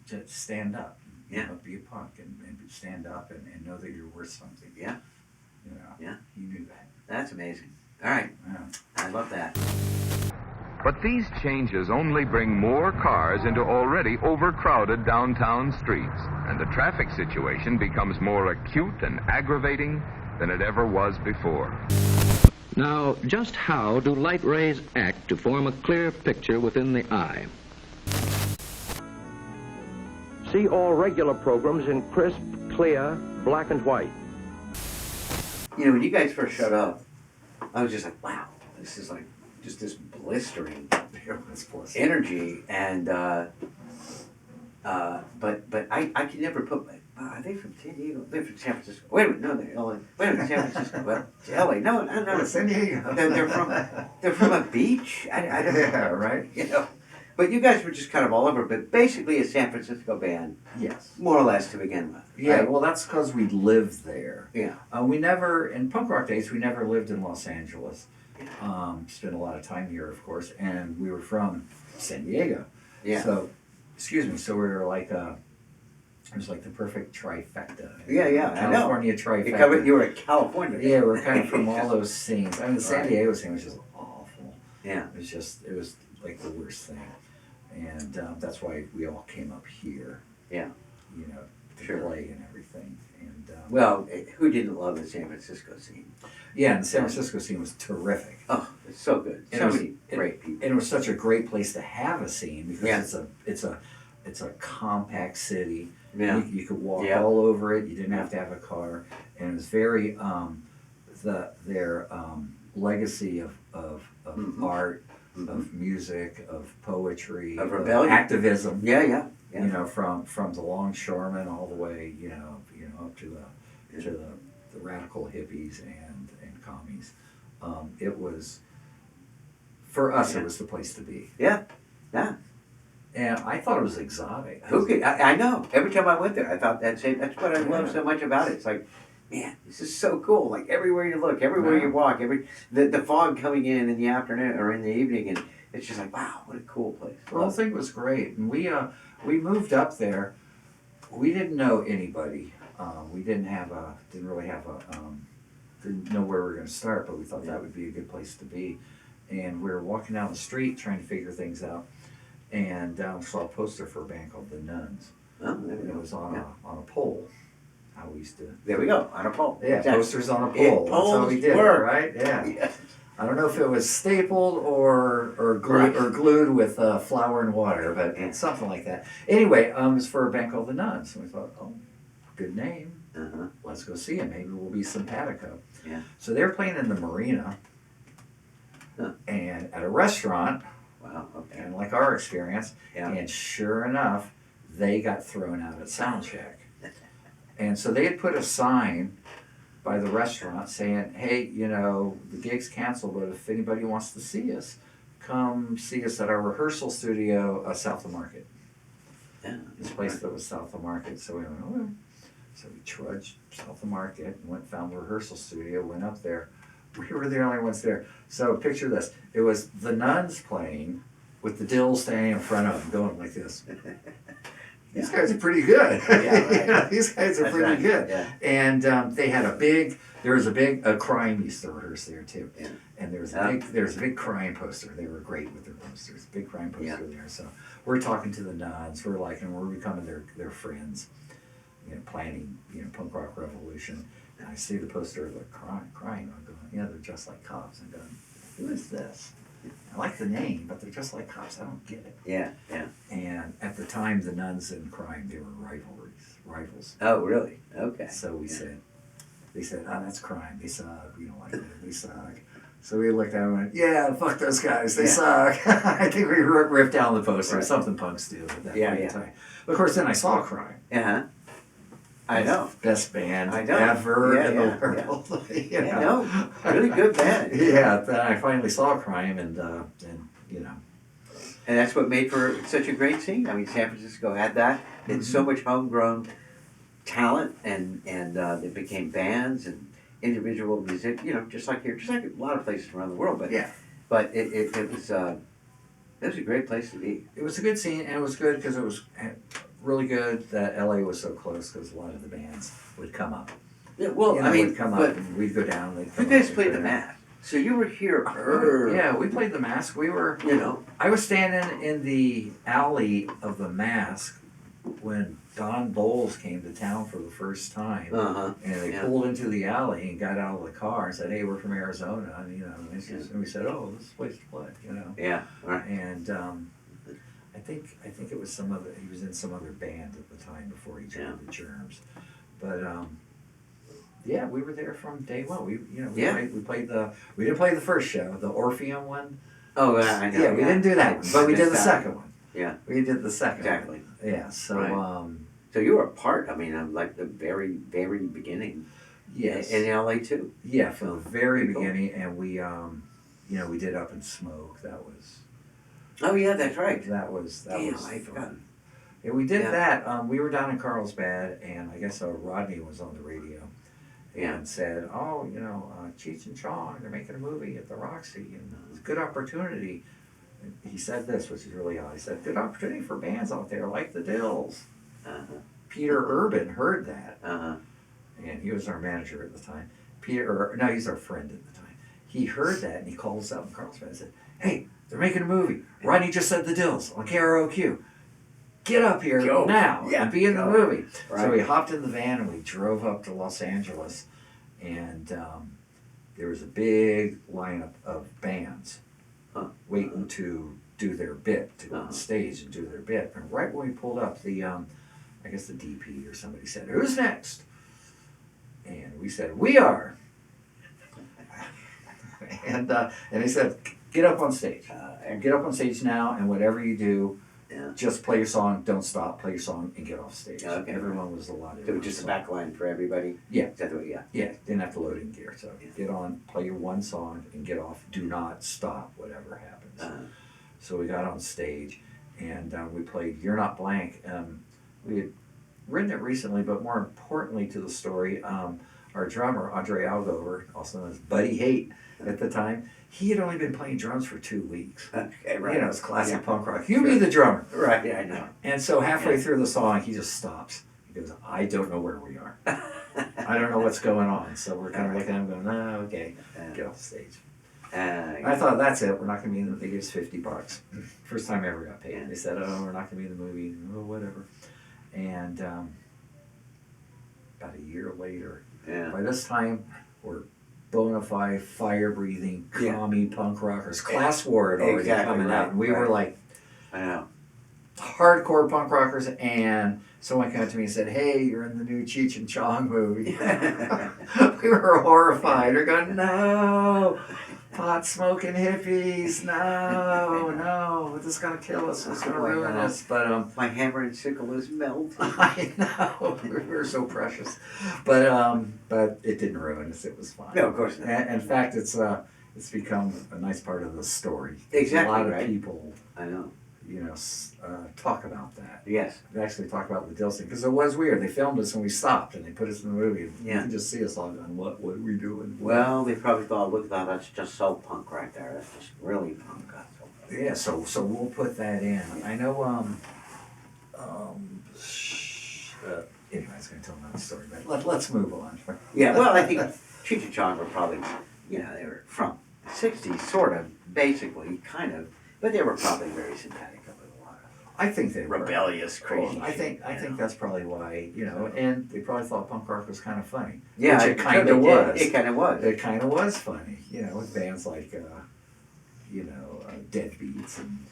D: to stand up. Be a punk and stand up and know that you're worth something.
E: Yeah. Yeah.
D: He knew that.
E: That's amazing. All right.
D: Yeah.
E: I love that.
A: But these changes only bring more cars into already overcrowded downtown streets, and the traffic situation becomes more acute and aggravating than it ever was before.
B: Now, just how do light rays act to form a clear picture within the eye?
C: See all regular programs in crisp, clear, black and white.
E: When you guys first showed up, I was just like, wow, this is like just this blistering energy, and but I can never put. Are they from San Diego? They're from San Francisco. Wait a minute, no, they're LA. Wait a minute, San Francisco. Well, it's LA. No,
D: San Diego.
E: They're from a beach. I don't know.
D: Yeah, right.
E: But you guys were just kind of all over. But basically, a San Francisco band,
D: Yes.
E: more or less to begin with.
D: Yeah,
E: right?
D: well, that's because we lived there.
E: Yeah.
D: We never, in punk rock days, we never lived in Los Angeles. Spent a lot of time here, of course, and we were from San Diego.
E: Yeah.
D: So, we were like, it was like the perfect trifecta.
E: Yeah, I know.
D: California trifecta.
E: You were in California.
D: Yeah, we're kind of from all those scenes. I mean, the San Diego scene was just awful.
E: Yeah.
D: It was like the worst thing. And that's why we all came up here.
E: Yeah.
D: To play and everything. And
E: well, who didn't love the San Francisco scene?
D: yeah, and the San Francisco scene was terrific.
E: Oh, it's so good.
D: And
E: So
D: it was-
E: many great people.
D: And it was such a great place to have a scene because
E: Yeah.
D: it's a compact city.
E: Yeah.
D: You could walk
E: Yeah.
D: all over it. You didn't have to have a car, and it was very their legacy of
E: Mhm.
D: art, of music, of poetry,
E: Of rebellion.
D: activism.
E: Yeah.
D: From the longshoremen all the way, up to the radical hippies and commies. It was, for us, it was the place to be.
E: Yeah.
D: And I thought it was exotic.
E: Who could? I know. Every time I went there, I thought that's what I love so much about it. It's like man, this is so cool. Like everywhere you look, everywhere you walk, the fog coming in the afternoon or in the evening, and it's just like, wow, what a cool place.
D: The whole thing was great, and we moved up there. We didn't know anybody. We didn't really have a didn't know where we were going to start, but we thought that would be a good place to be. And we were walking down the street trying to figure things out, and saw a poster for a band called the Nuns.
E: Oh, there we
D: And
E: go.
D: it was on a pole. How we used to.
E: There we go, on a pole.
D: Yeah,
E: Exactly.
D: posters on a
E: Yeah,
D: pole. That's how we
E: poles
D: did
E: work.
D: it, right? Yeah.
E: Yeah.
D: I don't know if it was stapled or glued with flour and water, but it's something like that. Anyway, it was for a band called the Nuns, and we thought, oh, good name.
E: Uh-huh.
D: Let's go see it. Maybe we'll be simpatico.
E: Yeah.
D: So they were playing in the marina,
E: Huh.
D: and at a restaurant,
E: Wow, okay.
D: and like our experience,
E: Yeah.
D: and sure enough, they got thrown out at sound check. And so they had put a sign by the restaurant saying, hey, you know, the gig's canceled, but if anybody wants to see us, come see us at our rehearsal studio south of Market.
E: Yeah.
D: This place that was south of Market. So we went, oh. So we trudged south of Market and found the rehearsal studio, went up there. We were the only ones there. So picture this. It was the Nuns playing with the Dills standing in front of them going like this. These guys are pretty good.
E: Yeah, right.
D: You know, these guys are
E: That's
D: pretty
E: right.
D: good.
E: Yeah.
D: And they had a crime used to rehearse there too.
E: Yeah.
D: And there was a big crime poster. They were great with their posters. Big crime poster there. So we're talking to the Nuns. We're we're becoming their friends. You know, planning, punk rock revolution. And I see the poster of the crime. I'm going, yeah, they're just like cops. I'm going, who is this? I like the name, but they're just like cops. I don't get it.
E: Yeah, yeah.
D: And at the time, the Nuns and crime, they were rivals.
E: Oh, really? Okay.
D: So they said, oh, that's crime. They suck. We don't like them. They suck. So we looked at them and went, yeah, fuck those guys. They suck. I think we ripped down the poster.
E: Right.
D: Something punks do at that point in
E: Yeah.
D: time. But of course, then I saw crime.
E: Uh-huh. I know.
D: Best band
E: I know.
D: ever
E: Yeah,
D: in
E: yeah,
D: the world. You
E: Yeah,
D: know?
E: no, really good band.
D: Yeah, then I finally saw crime and
E: And that's what made for such a great scene. I mean, San Francisco had that. It's so much homegrown talent, and it became bands and individual music. Just like here, just like a lot of places around the world. But
D: yeah.
E: but it was a great place to be.
D: It was a good scene, and it was good because it was really good that LA was so close because a lot of the bands would come up.
E: Yeah, well,
D: would come up and we'd go down. They'd come
E: you guys
D: up,
E: played
D: we'd
E: the
D: go down.
E: Mask, so you were here early.
D: Yeah, we played the Mask. We were. I was standing in the alley of the Mask when Don Bowles came to town for the first time,
E: Uh-huh.
D: and they pulled into the alley and got out of the car and said, "Hey, we're from Arizona," and we said, "Oh, this is a place to play,"
E: Yeah. All right.
D: And I think it was he was in some other band at the time before he joined the Germs, but yeah, we were there from day one. We didn't play the first show, the Orpheum one.
E: Oh, yeah, I know.
D: Yeah, we didn't do that one, but we did the
E: Missed
D: second one.
E: Yeah.
D: We did the second
E: Exactly.
D: one. Yeah, so
E: Right. So you were a part. I mean, of like the very, very beginning.
D: yes,
E: In LA too.
D: yeah, from the very
E: Pretty cool.
D: beginning, and we we did Up in Smoke. That was
E: Oh yeah, that's right.
D: that was
E: Damn,
D: was
E: I forgot.
D: Yeah, we did
E: Yeah.
D: that. We were down in Carlsbad, and I guess Rodney was on the radio and said, "Oh, Cheech and Chong, they're making a movie at the Roxy, and it's a good opportunity." And he said this, which is really odd. He said, "Good opportunity for bands out there like the Dills."
E: Uh-huh.
D: Peter Urban heard that,
E: Uh-huh.
D: and he was our manager at the time. He's our friend at the time. He heard that, and he called us up in Carlsbad and said, "Hey, they're making a movie. Rodney just said the Dills on KROQ. Get up here now and be in the movie."
E: Right.
D: So we hopped in the van and we drove up to Los Angeles, and there was a big lineup of bands waiting to do their bit, to go on stage and do their bit. And right when we pulled up, I guess the DP or somebody said, "Who's next?" And we said, "We are." and he said, "Get up on stage. Get up on stage now, and whatever you do, just play your song, don't stop, play your song, and get off stage."
E: Okay.
D: Everyone was allotted.
E: So it was just a back line for everybody.
D: Yeah.
E: Is that the way? Yeah.
D: Yeah, didn't have to load in gear. So get on, play your one song, and get off. Do not stop, whatever happens.
E: Uh-huh.
D: So we got on stage, and we played "You're Not Blank." We had written it recently, but more importantly to the story, our our drummer, Andre Algover, also known as Buddy Haight at the time, he had only been playing drums for 2 weeks.
E: Okay, right.
D: You know, it's classic
E: Yeah.
D: punk rock. You be the drummer.
E: Right, yeah, I know.
D: And so halfway
E: Yeah.
D: through the song, he just stops. He goes, I don't know where we are. I don't know what's going on. So we're kind of looking at him going, oh, okay, get off the stage. I thought, that's it. We're not going to be in the, they gave us $50. First time I ever got paid.
E: Yeah.
D: They said, oh, we're not going to be in the movie. Oh, whatever. And about a year later,
E: yeah.
D: by this time, we're bona fide, fire-breathing,
E: Yeah.
D: commie punk rockers. Class War had already
E: Exactly
D: coming
E: right,
D: out. And we
E: right.
D: were like
E: I know.
D: hardcore punk rockers. And someone came up to me and said, hey, you're in the new Cheech and Chong movie. We were horrified. We're going, no. Pot-smoking hippies, no, this is gonna kill us, it's gonna ruin us. But
E: My hammer and sickle is melting.
D: I know, we were so precious, but it didn't ruin us. It was fine.
E: No, of course not.
D: In fact, it's become a nice part of the story.
E: Exactly,
D: A lot of
E: right.
D: people,
E: I know.
D: you know, talk about that.
E: Yes.
D: They actually talk about the Dilson because it was weird. They filmed us and we stopped and they put us in the movie. You
E: Yeah.
D: can just see us all going, what are we doing?
E: Well, they probably thought, look at that, that's just so punk right there. That's just really punk. That's so punk.
D: Yeah, so we'll put that in. I know. Anyway, I was going to tell another story, but let's move on.
E: Yeah, well, I think Cheech and Chong were probably, you know, they were from the 60s, sort of, basically, kind of, but they were probably very sympathetic with a lot of
D: I think they were
E: rebellious, crazy.
D: I think that's probably why, you know, and they probably thought punk rock was kind of funny.
E: Yeah,
D: which it kind of was.
E: It kind of was.
D: It kind of was funny, you know, with bands like, Deadbeats and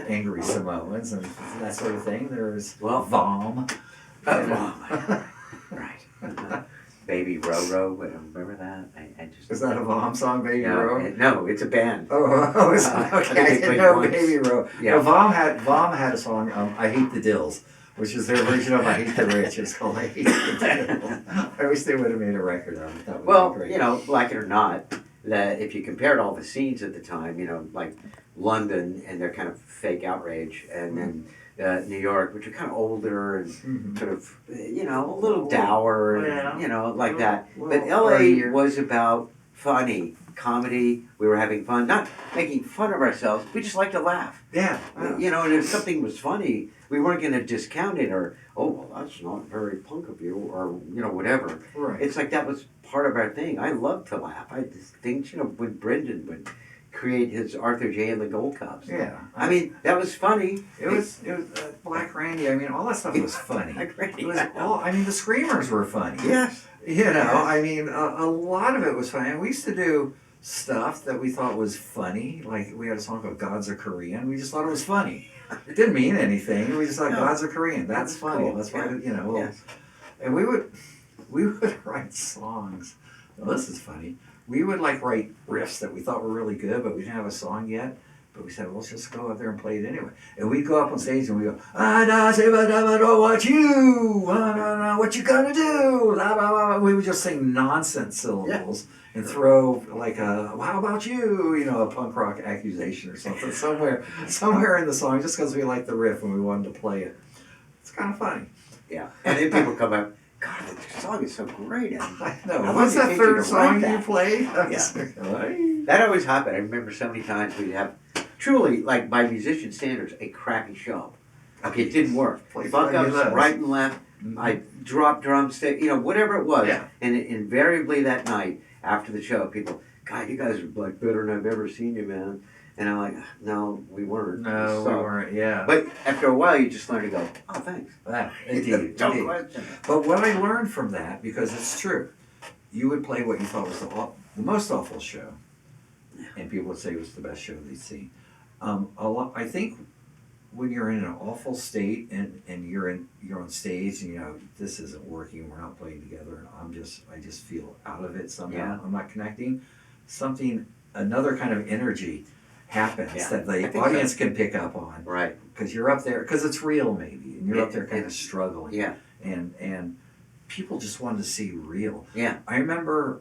D: Angry Samoans and that sort of thing. There's Vom.
E: Right. Baby Roro, remember that? I just
D: Is that a Vom song, Baby Ro?
E: No, it's a band.
D: Oh, it's okay. I didn't know Baby Ro.
E: Yeah.
D: No, Vom had a song, I Hate the Dills, which is their version of I Hate the Rich. It's called I Hate the Dills. I wish they would have made a record of it. That would
E: Well,
D: be great.
E: you know, like it or not, that if you compared all the scenes at the time, you know, like London and their kind of fake outrage, and then New York, which are kind of older and sort of, you know, a little dour, and, you know, like that. But LA was about funny comedy. We were having fun, not making fun of ourselves. We just liked to laugh.
D: Yeah.
E: You know, and if something was funny, we weren't going to discount it or, oh, well, that's not very punk of you, or, you know, whatever.
D: Right.
E: It's like that was part of our thing. I love to laugh. I just think, you know, when Brendan would create his Arthur J and the Gold Cups.
D: Yeah.
E: I mean, that was funny.
D: It was Black Randy. I mean, all that stuff was funny.
E: Black Randy.
D: It was all. I mean, the Screamers were funny.
E: Yes.
D: You know, I mean, a lot of it was funny. And we used to do stuff that we thought was funny. Like we had a song called "Gods Are Korean." We just thought it was funny. It didn't mean anything. We just thought "Gods Are Korean." That's funny.
E: Cool.
D: That's why you know. Well,
E: Yes.
D: and we would write songs. Well, this is funny. We would like write riffs that we thought were really good, but we didn't have a song yet. But we said, well, let's just go out there and play it anyway. And we'd go up on stage and we go, what you gonna do? We would just sing nonsense syllables and throw like well, how about you? You know, a punk rock accusation or something somewhere in the song, just because we liked the riff and we wanted to play it. It's kind of funny.
E: Yeah. And then people come up, God, the song is so great.
D: I know.
E: How
D: What's
E: long
D: that
E: did it take you
D: third
E: to
D: song
E: write
D: you
E: that?
D: played?
E: Yeah. That always happened. I remember so many times we'd have truly, like by musician standards, a crappy show. Okay, it didn't work.
D: Play
E: Fuck
D: funny
E: ups
D: less.
E: right and left. I dropped drumstick, you know, whatever it was.
D: Yeah.
E: And invariably that night after the show, people, God, you guys are like better than I've ever seen you, man. And I'm like, no, we weren't.
D: No, we weren't. Yeah.
E: But after a while, you just learn to go, oh, thanks.
D: Yeah, indeed.
E: Don't
D: indeed.
E: question it.
D: But what I learned from that, because it's true, you would play what you thought was the most awful show, and people would say it was the best show they'd seen. I think when you're in an awful state and you're on stage and you know this isn't working, we're not playing together, and I just feel out of it somehow.
E: Yeah.
D: I'm not connecting. Another kind of energy happens that
E: I
D: the
E: think
D: audience
E: so.
D: can pick up on.
E: Right.
D: Because you're up there, because it's real maybe, and you're up there kind of struggling.
E: Yeah.
D: And people just wanted to see real.
E: Yeah.
D: I remember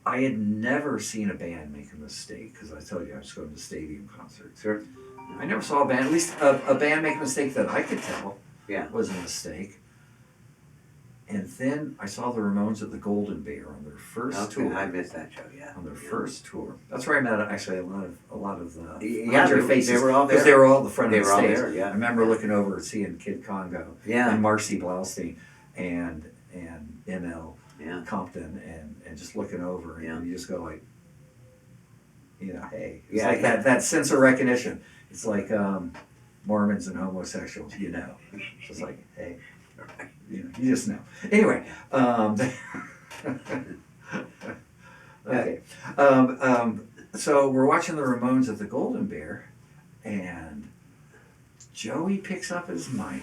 D: I had never seen a band make a mistake, because I told you I was going to stadium concerts.
E: Sure.
D: I never saw a band, at least a band make a mistake that I could tell
E: Yeah.
D: was a mistake. And then I saw the Ramones at the Golden Bear on their first tour.
E: I missed that show. Yeah.
D: On their first tour. That's where I met actually a lot of the
E: Yeah,
D: faces.
E: they were all there.
D: Because they were all at the front
E: They
D: of the
E: were all
D: stage.
E: there, yeah.
D: I remember looking over and seeing Kid Congo
E: Yeah.
D: and Marcy Blaustein and ML
E: Yeah.
D: Compton and just looking over and
E: Yeah.
D: you just go like, you know, hey. It's
E: Yeah,
D: like
E: yeah.
D: that sense of recognition. It's like Mormons and homosexuals, you know. It's just like, hey, you know, you just know. Anyway, okay. So we're watching the Ramones at the Golden Bear, and Joey picks up his mic.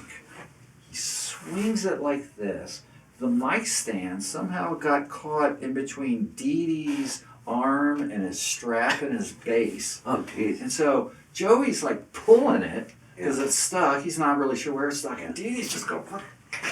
D: He swings it like this. The mic stand somehow got caught in between Dee Dee's arm and his strap and his bass.
E: Oh, geez.
D: And so Joey's like pulling it because it's stuck. He's not really sure where it's stuck. And Dee Dee's just going,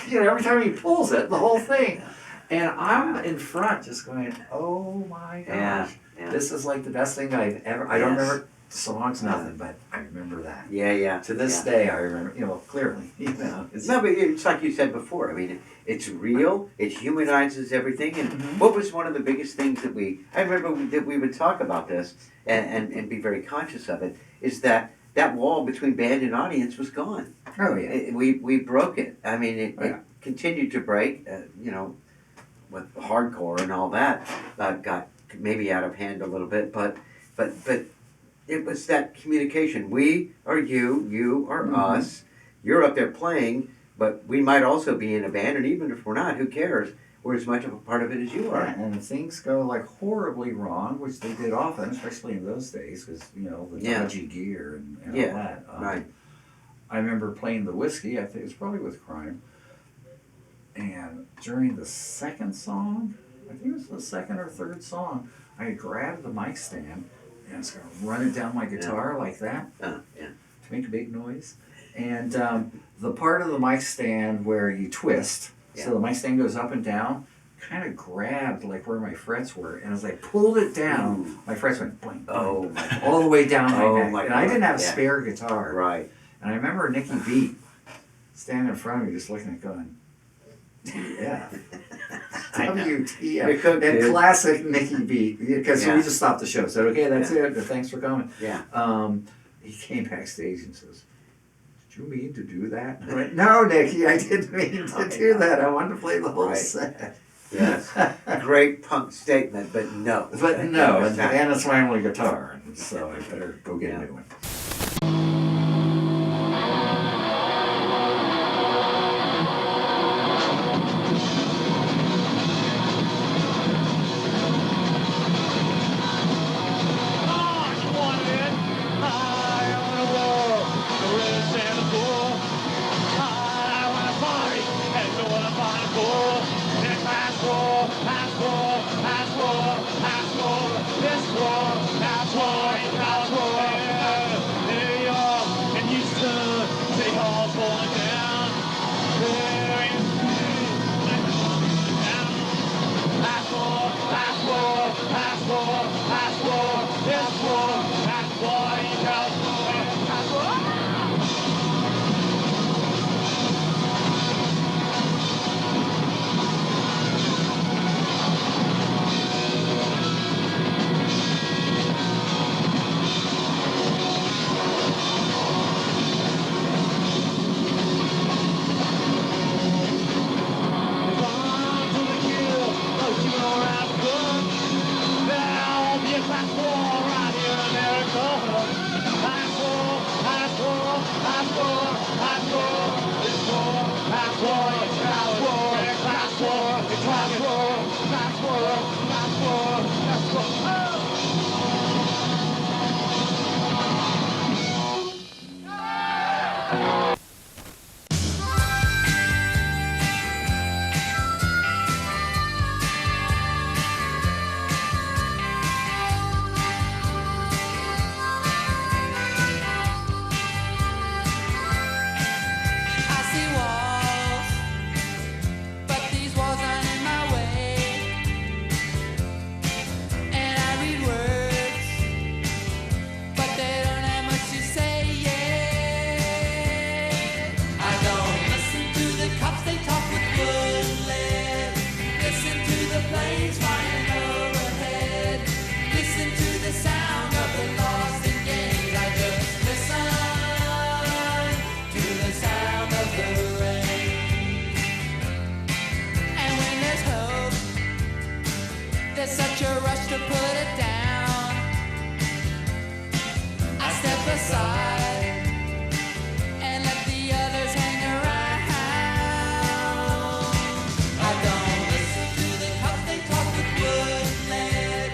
D: you know, every time he pulls it, the whole thing. And I'm in front just going, oh my gosh.
E: Yeah.
D: This is like the best thing I've ever, I don't remember the songs, nothing, but I remember that.
E: Yeah.
D: To this day, I remember, you know, clearly. You know,
E: No, but it's like you said before. I mean, it's real. It humanizes everything. And what was one of the biggest things that I remember that we would talk about this and be very conscious of it, is that wall between band and audience was gone.
D: Oh, yeah.
E: We broke it. I mean, it continued to break, you know, with hardcore and all that, got maybe out of hand a little bit, but it was that communication. We are you are us. You're up there playing, but we might also be in a band, and even if we're not, who cares? We're as much of a part of it as you are.
D: Right. And if things go like horribly wrong, which they did often, especially in those days, because, you know, the dodgy gear and all that.
E: Right.
D: I remember playing the Whiskey, I think it was probably with Crime, and during the second song, I think it was the second or third song, I grabbed the mic stand and I was going to run it down my guitar like that
E: Yeah.
D: to make a big noise. And the part of the mic stand where you twist, so the mic stand goes up and down, kind of grabbed like where my frets were, and as I pulled it down, my frets went boing, boing,
E: Oh,
D: all the way down my neck.
E: my
D: And I didn't have a
E: God.
D: spare guitar.
E: Right.
D: And I remember Nicky Beat standing in front of me just looking at going, yeah. WTF.
E: Cook,
D: And
E: dude.
D: classic Nicky Beat, because
E: Yeah.
D: we just stopped the show. Said, okay, that's it. Thanks for coming.
E: Yeah.
D: He came backstage and says, did you mean to do that? And I went, no, Nicky, I didn't mean to do that. I wanted to play the whole
E: Right.
D: set.
E: Yes. Great punk statement, but no.
D: But no, and it's my only guitar, and so I better go get a new one.
F: side and let the others hang around. I don't listen to the cops, they talk with wood and lead.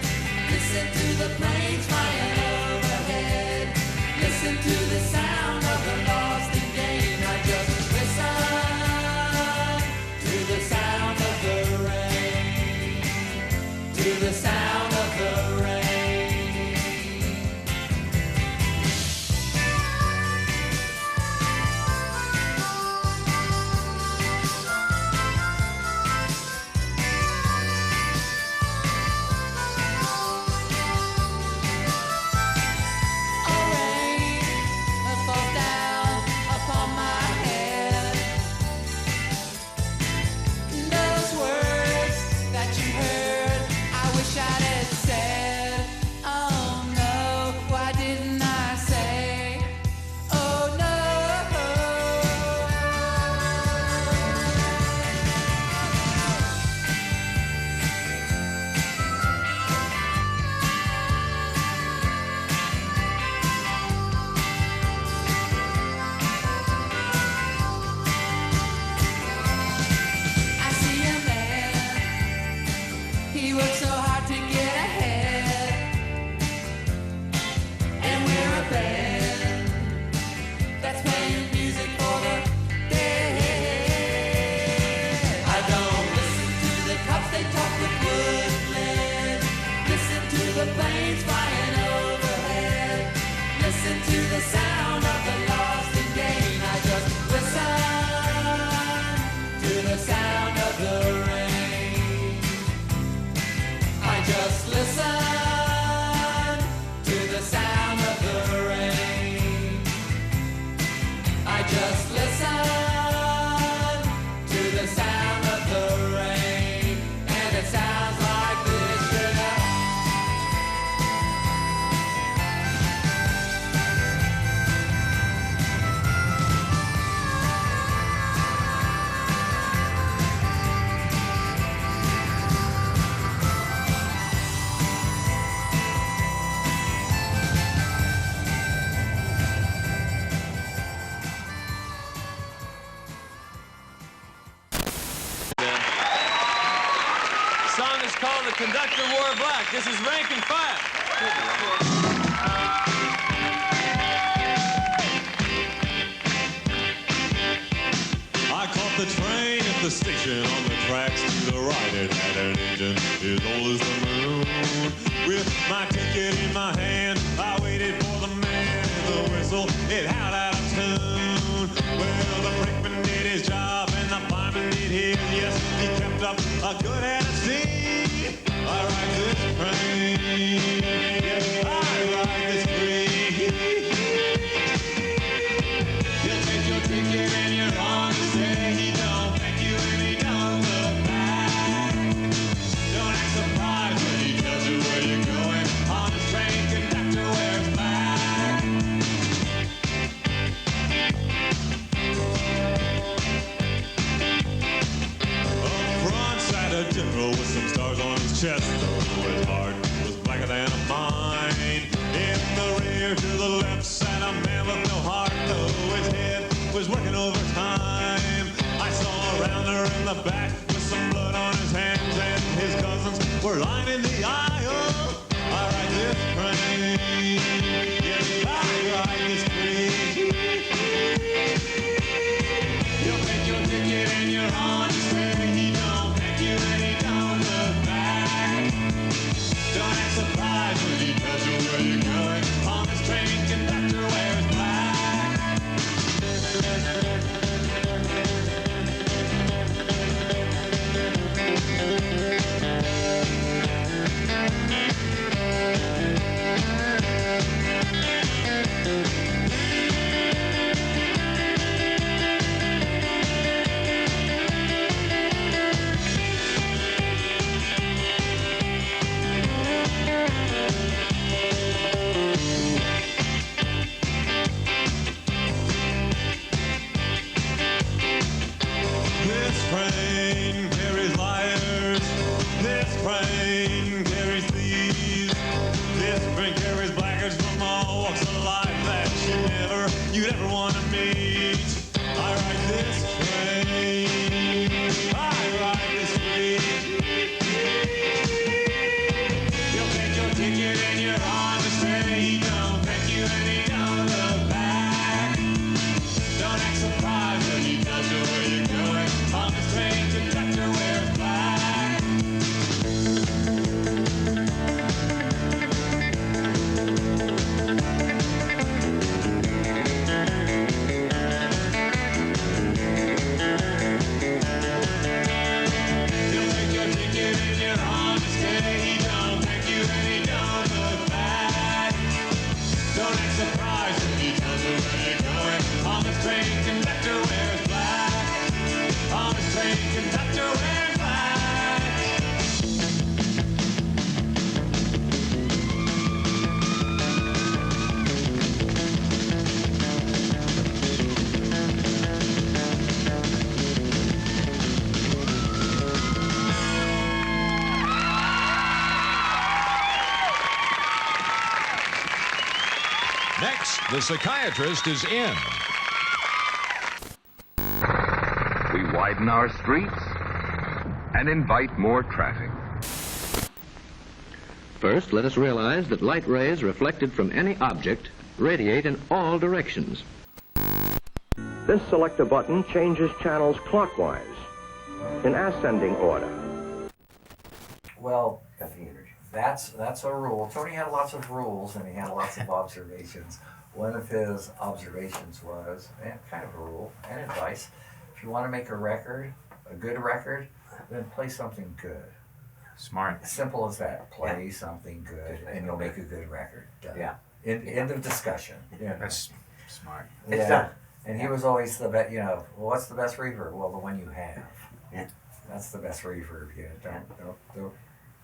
F: Listen to the planes flying overhead. Listen to the sound of the lost and gained. I just listen to the sound of the rain. To the sound of the rain. Falls down upon my head. Those words that you heard, I wish I'd have said. Oh no, why didn't I say? Oh no. I see a man, he works so hard to get ahead. And we're a band that's playing music for the dead. I don't listen to the cops, they talk with wood and lead. Listen to the planes flying overhead. Listen to the sound of the lost and gained. I just listen to the sound of the rain. I just listen to the sound of the rain. I just listen to the sound of the rain. And it sounds like this, sugar.
G: Song is called The Conductor Wore Black. This is Rankin Fire.
H: I caught the train at the station on the tracks to the right. It had an engine as old as the moon. With my ticket in my hand, I waited for the man in the whistle. It howled out of tune. Well, the brakeman did his job and the fireman did his. Yes, he kept up a good head of steam. I ride this train. Yes, I ride this train. He'll take your ticket and you're on his way. He don't thank you and he don't look back. Don't act surprised when he tells you where you're going. On his train, conductor wears black. Up front sat a general with some stars on his chest. Though his heart was blacker than a mine. In the rear to the left sat a man with no heart. Though his head was working overtime. I saw a rounder in the back with some blood on his hands, and his cousins were lining the aisle. I ride this train. Yes, I ride this train. You'll take your ticket and you're on his train. He don't thank you and he don't look back. Don't act surprised when he tells you where you're going. On this train, conductor wears black. you'd ever want to meet. I ride this train. I ride this fleet. You'll take your ticket and you're on the train. Don't thank you and he don't look back. Don't act surprised when he tells you where you're going. On this train, conductor wears black. He'll take your ticket and you're on his day. He don't thank you and he don't look back. Don't act surprised when he tells you where you're going. On this train, conductor wears black. On this train, conductor wears black.
I: Next, the psychiatrist is in.
A: We widen our streets and invite more traffic.
B: First, let us realize that light rays reflected from any object radiate in all directions.
C: This selector button changes channels clockwise in ascending order.
D: Well, that's a rule. Tony had lots of rules and he had lots of observations. One of his observations was, and kind of a rule and advice, if you want to make a record, a good record, then play something good.
J: Smart.
D: Simple as that. Play something good and you'll make a good record. Done.
E: Yeah.
D: End of discussion. Yeah.
J: That's smart.
E: It's done.
D: And he was always the best, well, what's the best reverb? Well, the one you have.
E: Yeah.
D: That's the best reverb. Don't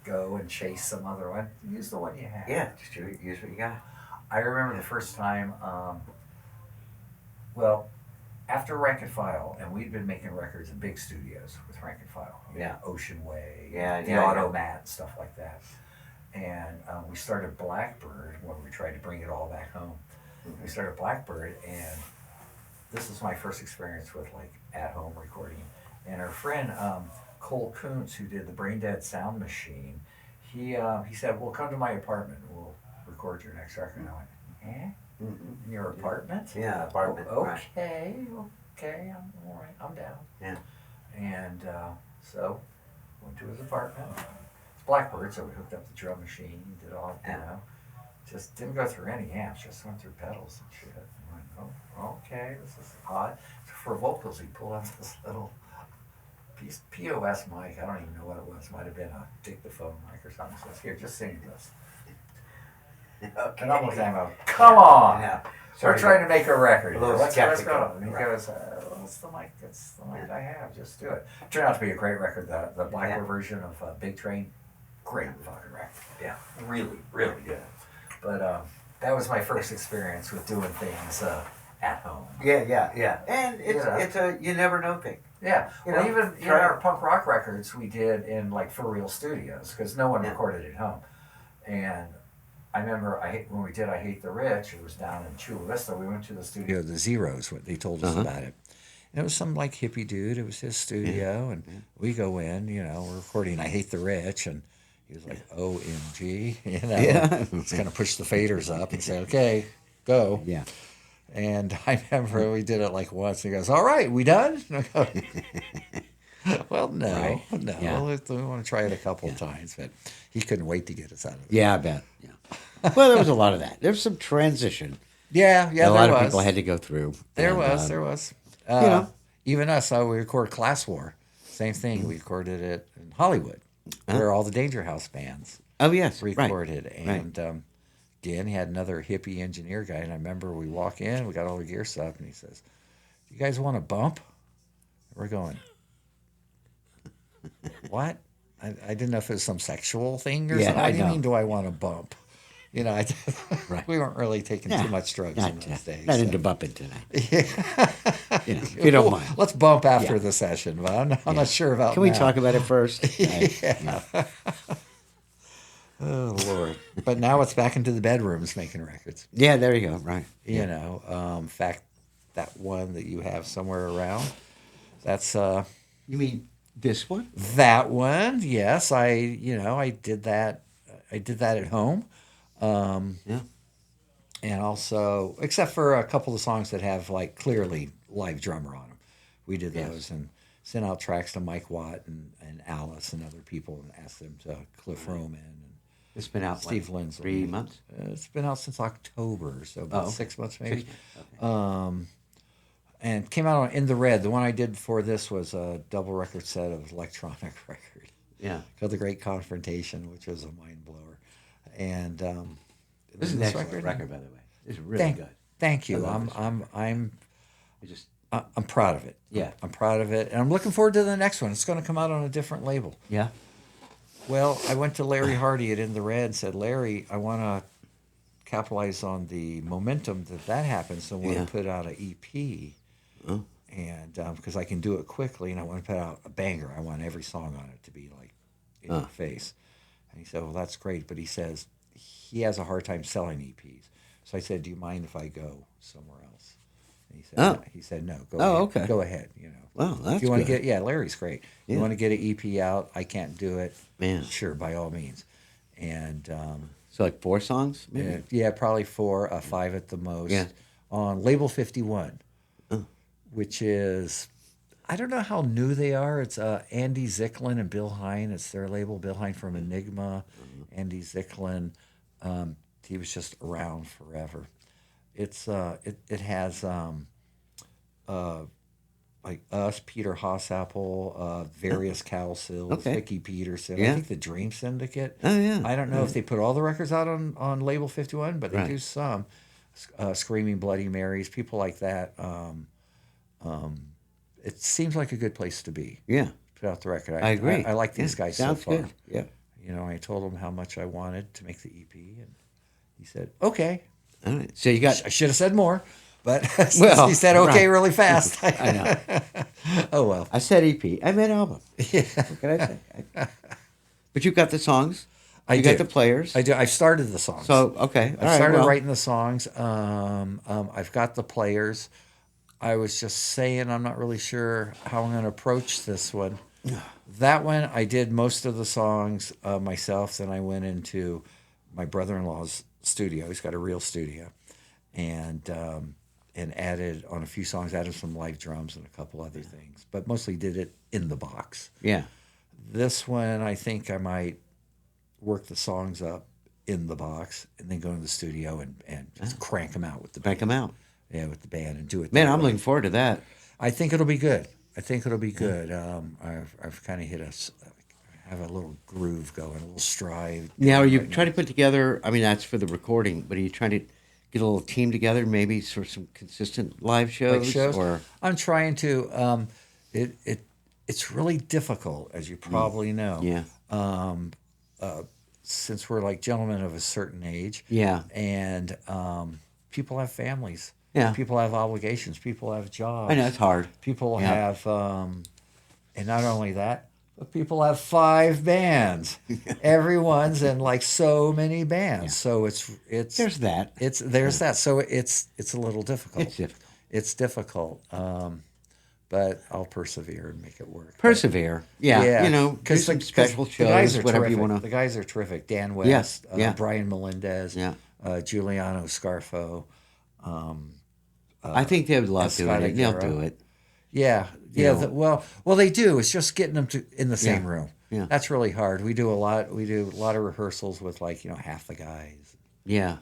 D: go and chase some other one. Use the one you have.
E: Yeah, just use what you got.
D: I remember the first time, after Rank and File, and we'd been making records in big studios with Rank and File.
E: Yeah.
D: Ocean Way,
E: Yeah,
D: the
E: yeah,
D: Automat, stuff like that. And we started Blackbird when we tried to bring it all back home. We started Blackbird, and this was my first experience with like at-home recording. And our friend Cole Kuntz, who did the Brain Dead Sound Machine, he said, "Well, come to my apartment. We'll record your next record." And I went, "Eh?
E: Mm-hmm.
D: In your apartment?"
E: Yeah, apartment.
D: Oh,
E: Right.
D: Okay, I'm all right. I'm down.
E: Yeah.
D: And so went to his apartment. It's Blackbird, so we hooked up the drum machine, did all, just didn't go through any amps, just went through pedals and shit. And went, oh, okay, this is odd. So for vocals, he pulled out this little POS mic. I don't even know what it was. Might have been a dictaphone mic or something. So it's here, just sing this.
E: Okay.
D: And I'm looking at him, going, come on!
E: Yeah.
D: We're trying to make a record.
E: A little
D: Let's
E: skeptical.
D: go. And he
E: Right.
D: goes, "What's the mic? That's the mic I have. Just do it." Turned out to be a great record. The Blackbird version of Big Train, great fucking record.
E: Yeah.
D: Really, really good. But that was my first experience with doing things at home.
E: Yeah. And it's a you never know thing.
D: Yeah.
E: You
D: Well,
E: know,
D: even in our punk rock records, we did in like for real studios because no one recorded at home. And I remember when we did I Hate the Rich, it was down in Chula Vista. We went to the studio, the Zeros, what they told us about it. And it was some like hippie dude. It was his studio. And we go in, we're recording I Hate the Rich. And he was like, OMG. He's going to push the faders up and say, okay, go.
E: Yeah.
D: And I remember we did it like once. And he goes, all right, we done? And I go, well, no.
E: Yeah.
D: We want to try it a couple of times. But he couldn't wait to get us out of it.
E: Yeah, I bet. Yeah. Well, there was a lot of that. There was some transition.
D: Yeah,
E: a lot of people had to go through.
D: There was. Even us, we record Class War. Same thing. We recorded it in Hollywood, where all the Danger House bands recorded. And again, he had another hippie engineer guy. And I remember we walk in, we got all the gear stuff, and he says, "Do you guys want a bump?" We're going, what? I didn't know if it was some sexual thing or something. What do you mean, do I want a bump? We weren't really taking too much drugs in those days.
E: Not into bumping tonight.
D: Yeah.
E: If you don't mind.
D: Let's bump after the session, but I'm not sure about
E: Can we talk about it first?
D: Oh, Lord. But now it's back into the bedrooms making records.
E: Yeah, there you go. Right.
D: In fact,
K: that one that you have somewhere around. That's
E: You mean this one?
K: that one. Yes, I did that. I did that at home.
E: Yeah.
K: And also, except for a couple of songs that have like clearly live drummer on them, we did those and sent out tracks to Mike Watt and Alice and other people and asked them to Cliff Roman and
E: It's been out
K: Steve
E: like
K: Lindsley.
E: 3 months?
K: It's been out since October, so about 6 months maybe.
E: 6 months, okay.
K: And came out on In the Red. The one I did for this was a double record set of electronic record.
E: Yeah.
K: Called The Great Confrontation, which was a mind blower. And
E: This is an excellent record, by the way. It's really good.
K: Thank you.
E: I love this
K: I'm proud of it.
E: Yeah.
K: I'm proud of it, and I'm looking forward to the next one. It's going to come out on a different label.
E: Yeah.
K: Well, I went to Larry Hardy at In the Red and said, Larry, I want to capitalize on the momentum that happens, so I want to put out an EP, and because I can do it quickly, and I want to put out a banger. I want every song on it to be like in your face. And he said, well, that's great, but he says he has a hard time selling EPs. So I said, do you mind if I go somewhere else? And he said, no, go ahead.
E: Okay.
K: Go ahead, you know.
E: Well, that's
K: if you want
E: good.
K: to Larry's great. You want to get an EP out, I can't do it.
E: Man.
K: Sure, by all means. And
E: so like 4 songs, maybe?
K: yeah, probably 4, 5 at the most.
E: Yeah.
K: On Label 51, which is, I don't know how new they are. It's Andy Zicklin and Bill Hine. It's their label, Bill Hine from Enigma. Andy Zicklin, he was just around forever. It's it has like us, Peter Hassapple, various Cal Sills, Vicky Peterson. I think the Dream Syndicate.
E: Oh yeah.
K: I don't know if they put all the records out on Label 51, but they do some. Screaming Bloody Marys, people like that. It seems like a good place to be.
E: Yeah.
K: Put out the record.
E: I agree.
K: I like these guys
E: Sounds
K: so far.
E: good. Yeah.
K: You know, I told him how much I wanted to make the EP, and he said, okay.
E: All right. So you got...
K: I should have said more, but
E: well,
K: he said okay really fast.
E: I know.
K: Oh, well.
E: I said EP. I meant album.
K: Yeah.
E: What can I say? But you got the songs. You
K: got
E: the players.
K: I do. I've started the songs.
E: So, okay.
K: I started writing the songs. I've got the players. I was just saying I'm not really sure how I'm going to approach this one. That one, I did most of the songs myself. Then I went into my brother-in-law's studio. He's got a real studio. And added on a few songs, added some live drums and a couple other things. But mostly did it in the box.
E: Yeah.
K: This one, I think I might work the songs up in the box and then go into the studio and just crank them out with the band.
E: Crank them out.
K: Yeah, with the band and do it.
E: Man, I'm looking forward to that.
K: I think it'll be good. I've kind of hit have a little groove going, a little stride.
E: Now, are you trying to put together, I mean, that's for the recording, but are you trying to get a little team together, maybe for some consistent live shows? Or
K: I'm trying to. It's really difficult, as you probably know.
E: Yeah.
K: Since we're like gentlemen of a certain age.
E: Yeah.
K: And people have families.
E: Yeah.
K: People have obligations. People have jobs.
E: I know, it's hard.
K: People have, and not only that, but people have 5 bands. Everyone's in like so many bands. Yeah. So it's
E: there's that.
K: That. So it's a little difficult.
E: It's difficult.
K: But I'll persevere and make it work.
E: Persevere. Yeah. You know, because some special shows,
K: the guys are
E: whatever
K: terrific.
E: You want to.
K: The guys are terrific. Dan West,
E: yeah.
K: Brian Melendez, Giuliano Scarfo.
E: I think they would love doing it. They'll do it.
K: Yeah. Well, they do. It's just getting them in the same room.
E: Yeah.
K: That's really hard. We do a lot. We do a lot of rehearsals with half the guys.
E: Yeah.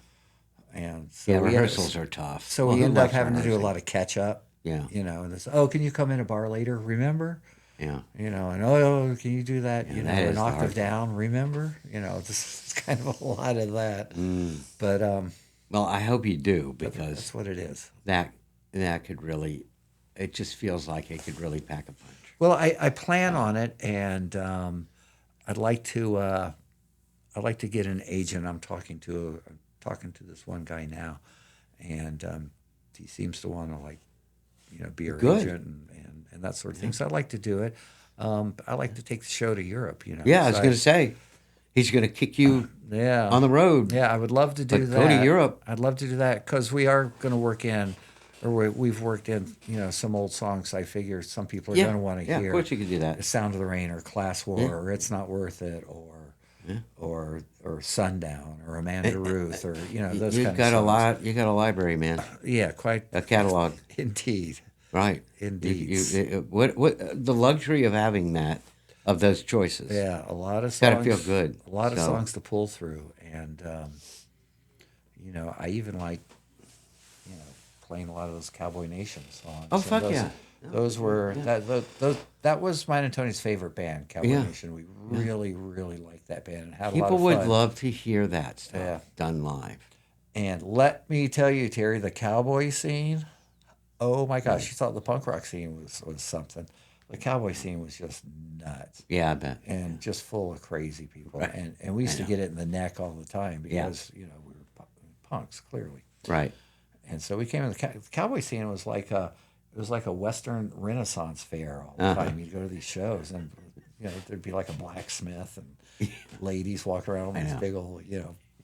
K: And so
E: rehearsals are tough.
K: So we end up having to do a lot of catch up.
E: Yeah.
K: And it's, can you come in a bar later? Remember?
E: Yeah.
K: And can you do that?
E: Yeah,
K: an octave down. Remember? It's kind of a lot of that. But
E: well, I hope you do, because
K: that's what it is.
E: That could really, it just feels like it could really pack a punch.
K: Well, I plan on it, and I'd like to get an agent. I'm talking to this one guy now, and he seems to want to be our agent and that sort of thing. So I'd like to do it. I like to take the show to Europe.
E: Yeah, I was going to say, he's going to kick you on the road.
K: Yeah, I would love to do that.
E: Go to Europe.
K: I'd love to do that because we are going to work in or we've worked in, some old songs. I figure some people are
L: Yeah,
K: going to want to
L: yeah,
K: hear.
L: of course you could do that.
K: The Sound of the Rain, or Class War,
L: Yeah.
K: or It's Not Worth It, or
L: Yeah.
K: or Sundown, or Amanda Ruth, or those
L: You've
K: kind
L: got
K: of
L: a
K: songs.
L: lot. You got a library, man.
K: Yeah, quite
L: A catalog.
K: Indeed.
L: Right.
K: Indeed.
L: What the luxury of having that, of those choices.
K: Yeah, a lot of songs.
L: Got to feel good.
K: A lot of
L: So-
K: songs to pull through, and I even like, playing a lot of those Cowboy Nation songs.
L: Oh,
K: And
L: fuck
K: those,
L: yeah.
K: Those were that was mine and Tony's favorite band, Cowboy
L: Yeah.
K: Nation. We really, really liked that band and had a lot
L: People
K: of
L: would
K: fun.
L: love to hear that stuff
K: Yeah.
L: done live.
K: And let me tell you, Terry, the cowboy scene. Oh my gosh, you thought the punk rock scene was something. The cowboy scene was just nuts.
L: Yeah, I bet.
K: And just full of crazy people.
L: Right.
K: And we used
L: I
K: to
L: know.
K: get it in the neck all the time
L: Yeah.
K: because, we were punks, clearly.
L: Right.
K: And so we came in, the cowboy scene was like a Western Renaissance fair all the time. You'd go to these shows and, there'd be like a blacksmith and ladies walking around with these big old,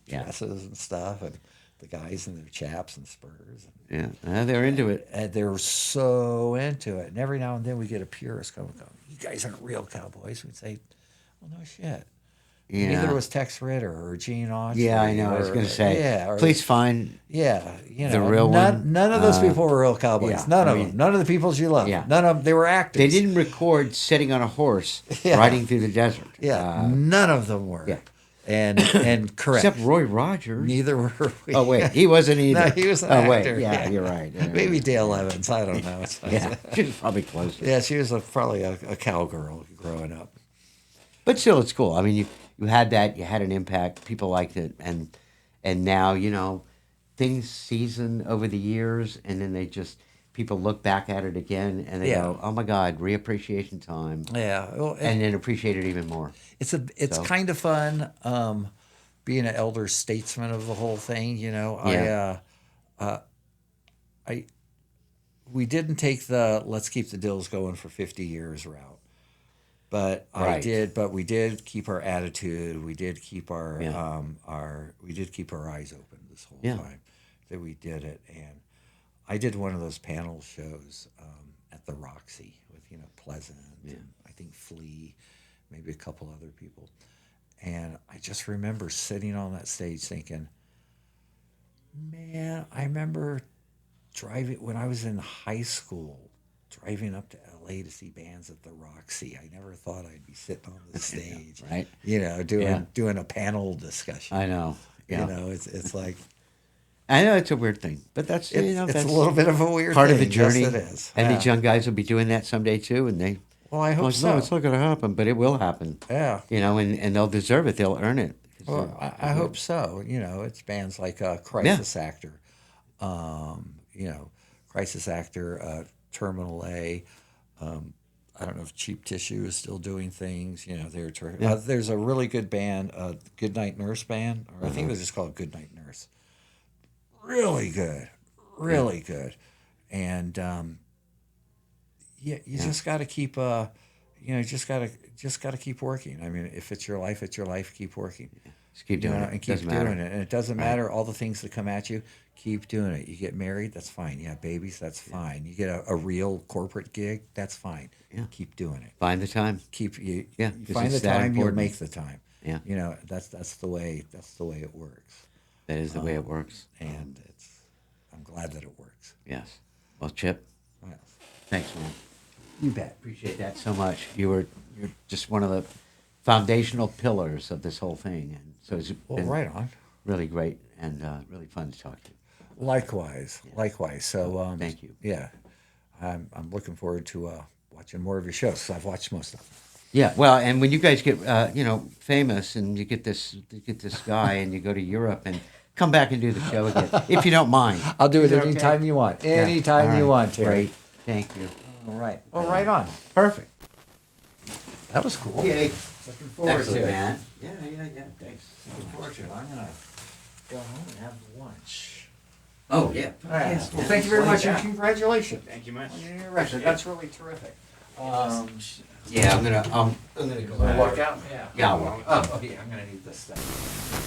K: dresses and stuff. And the guys in their chaps and spurs.
L: Yeah, they're into it.
K: And they're so into it. And every now and then we get a purist come, you guys aren't real cowboys. We'd say, well, no shit.
L: Yeah.
K: Neither was Tex Ritter or Gene Autry.
L: Yeah, I know. I was going to say.
K: Yeah.
L: Please find.
K: Yeah,
L: the real one.
K: None of those people were real cowboys.
L: yeah,
K: None
L: I
K: of
L: mean-
K: them. None of the peoples you love.
L: Yeah.
K: None of them. They were actors.
L: They didn't record sitting on a horse
K: Yeah.
L: riding through the desert.
K: Yeah, none of them were.
L: Yeah.
K: And correct.
L: Except Roy Rogers.
K: Neither were we.
L: Oh wait, he wasn't either.
K: No, he was an
L: oh
K: actor.
L: wait, yeah, you're right. Yeah,
K: Maybe Dale Evans. I don't know.
L: yeah, she was probably closer.
K: Yeah, she was probably a cowgirl growing up.
L: But still, it's cool. I mean, you had that. You had an impact. People liked it, and now, things season over the years, and then people look back at it again, and they go, "Oh my God, reappreciation time."
K: Yeah, well,
L: and then appreciate it even more.
K: It's kind of fun being an elder statesman of the whole thing.
L: Yeah.
K: We didn't take the let's keep the Dills going for 50 years route. But
L: Right.
K: we did keep our attitude. We did keep our
L: Yeah.
K: we did keep our eyes open this whole
L: Yeah.
K: time that we did it. And I did one of those panel shows at the Roxy with Pleasant, and I think Flea, maybe a couple other people. And I just remember sitting on that stage thinking, man, I remember driving when I was in high school, driving up to LA to see bands at the Roxy. I never thought I'd be sitting on the stage,
L: right?
K: Doing a panel discussion.
L: I know. Yeah.
K: It's like,
L: I know it's a weird thing, but that's
K: it's
L: that's
K: a little bit of a weird
L: part
K: thing.
L: of the journey.
K: Yes, it is.
L: And
K: Yeah.
L: these young guys will be doing that someday too, and they.
K: Well, I hope so.
L: No, it's not going to happen, but it will happen.
K: Yeah.
L: And they'll deserve it. They'll earn it.
K: Well, I hope so. It's bands like Crisis Actor, Crisis Actor, Terminal A. I don't know if Cheap Tissue is still doing things. There's a really good band, Goodnight Nurse Band, or I think they're just called Goodnight Nurse. Really good, really good, and just got to keep just got to keep working. I mean, if it's your life, it's your life. Keep working.
L: Just keep doing it.
K: And keep
L: Doesn't
K: doing
L: matter.
K: it. And it doesn't matter all the things that come at you. Keep doing it. You get married, that's fine. You have babies, that's fine. You get a real corporate gig, that's fine.
L: Yeah.
K: Keep doing it.
L: Find the time.
K: You
L: 'cause
K: find the
L: it's that
K: time, you'll
L: important.
K: make the time.
L: Yeah.
K: That's the way it works.
L: That is the way it works.
K: And I'm glad that it works.
L: Yes. Well, Chip,
K: Yes.
L: thanks, man.
K: You bet.
L: Appreciate that so much. You're just one of the foundational pillars of this whole thing, and so it's been
K: right on.
L: really great and really fun to talk to you.
K: Likewise. So
L: thank you.
K: Yeah. I'm looking forward to watching more of your shows, 'cause I've watched most of them.
L: Yeah, well, and when you guys get famous and you get this guy and you go to Europe and come back and do the show again, if you don't mind.
K: I'll do it
L: Is that
K: anytime
L: okay?
K: you want.
L: Yeah.
K: Anytime
L: All
K: you
L: right.
K: want, Terry.
L: Great. Thank you.
K: All right. Well, right on.
L: Perfect.
K: That was cool.
L: Yay.
K: Looking forward
L: Excellent,
K: to it.
L: man. Yeah. Thanks.
K: Looking forward to it. I'm gonna go home and have lunch.
L: Oh yeah.
K: All right. Well, thank you very much, and congratulations.
J: Thank you much.
K: On your new record. That's really terrific.
L: Yeah, I'm gonna go.
K: Walk out. Yeah.
L: Yeah, I'll walk.
K: Oh, yeah. I'm gonna need this stuff.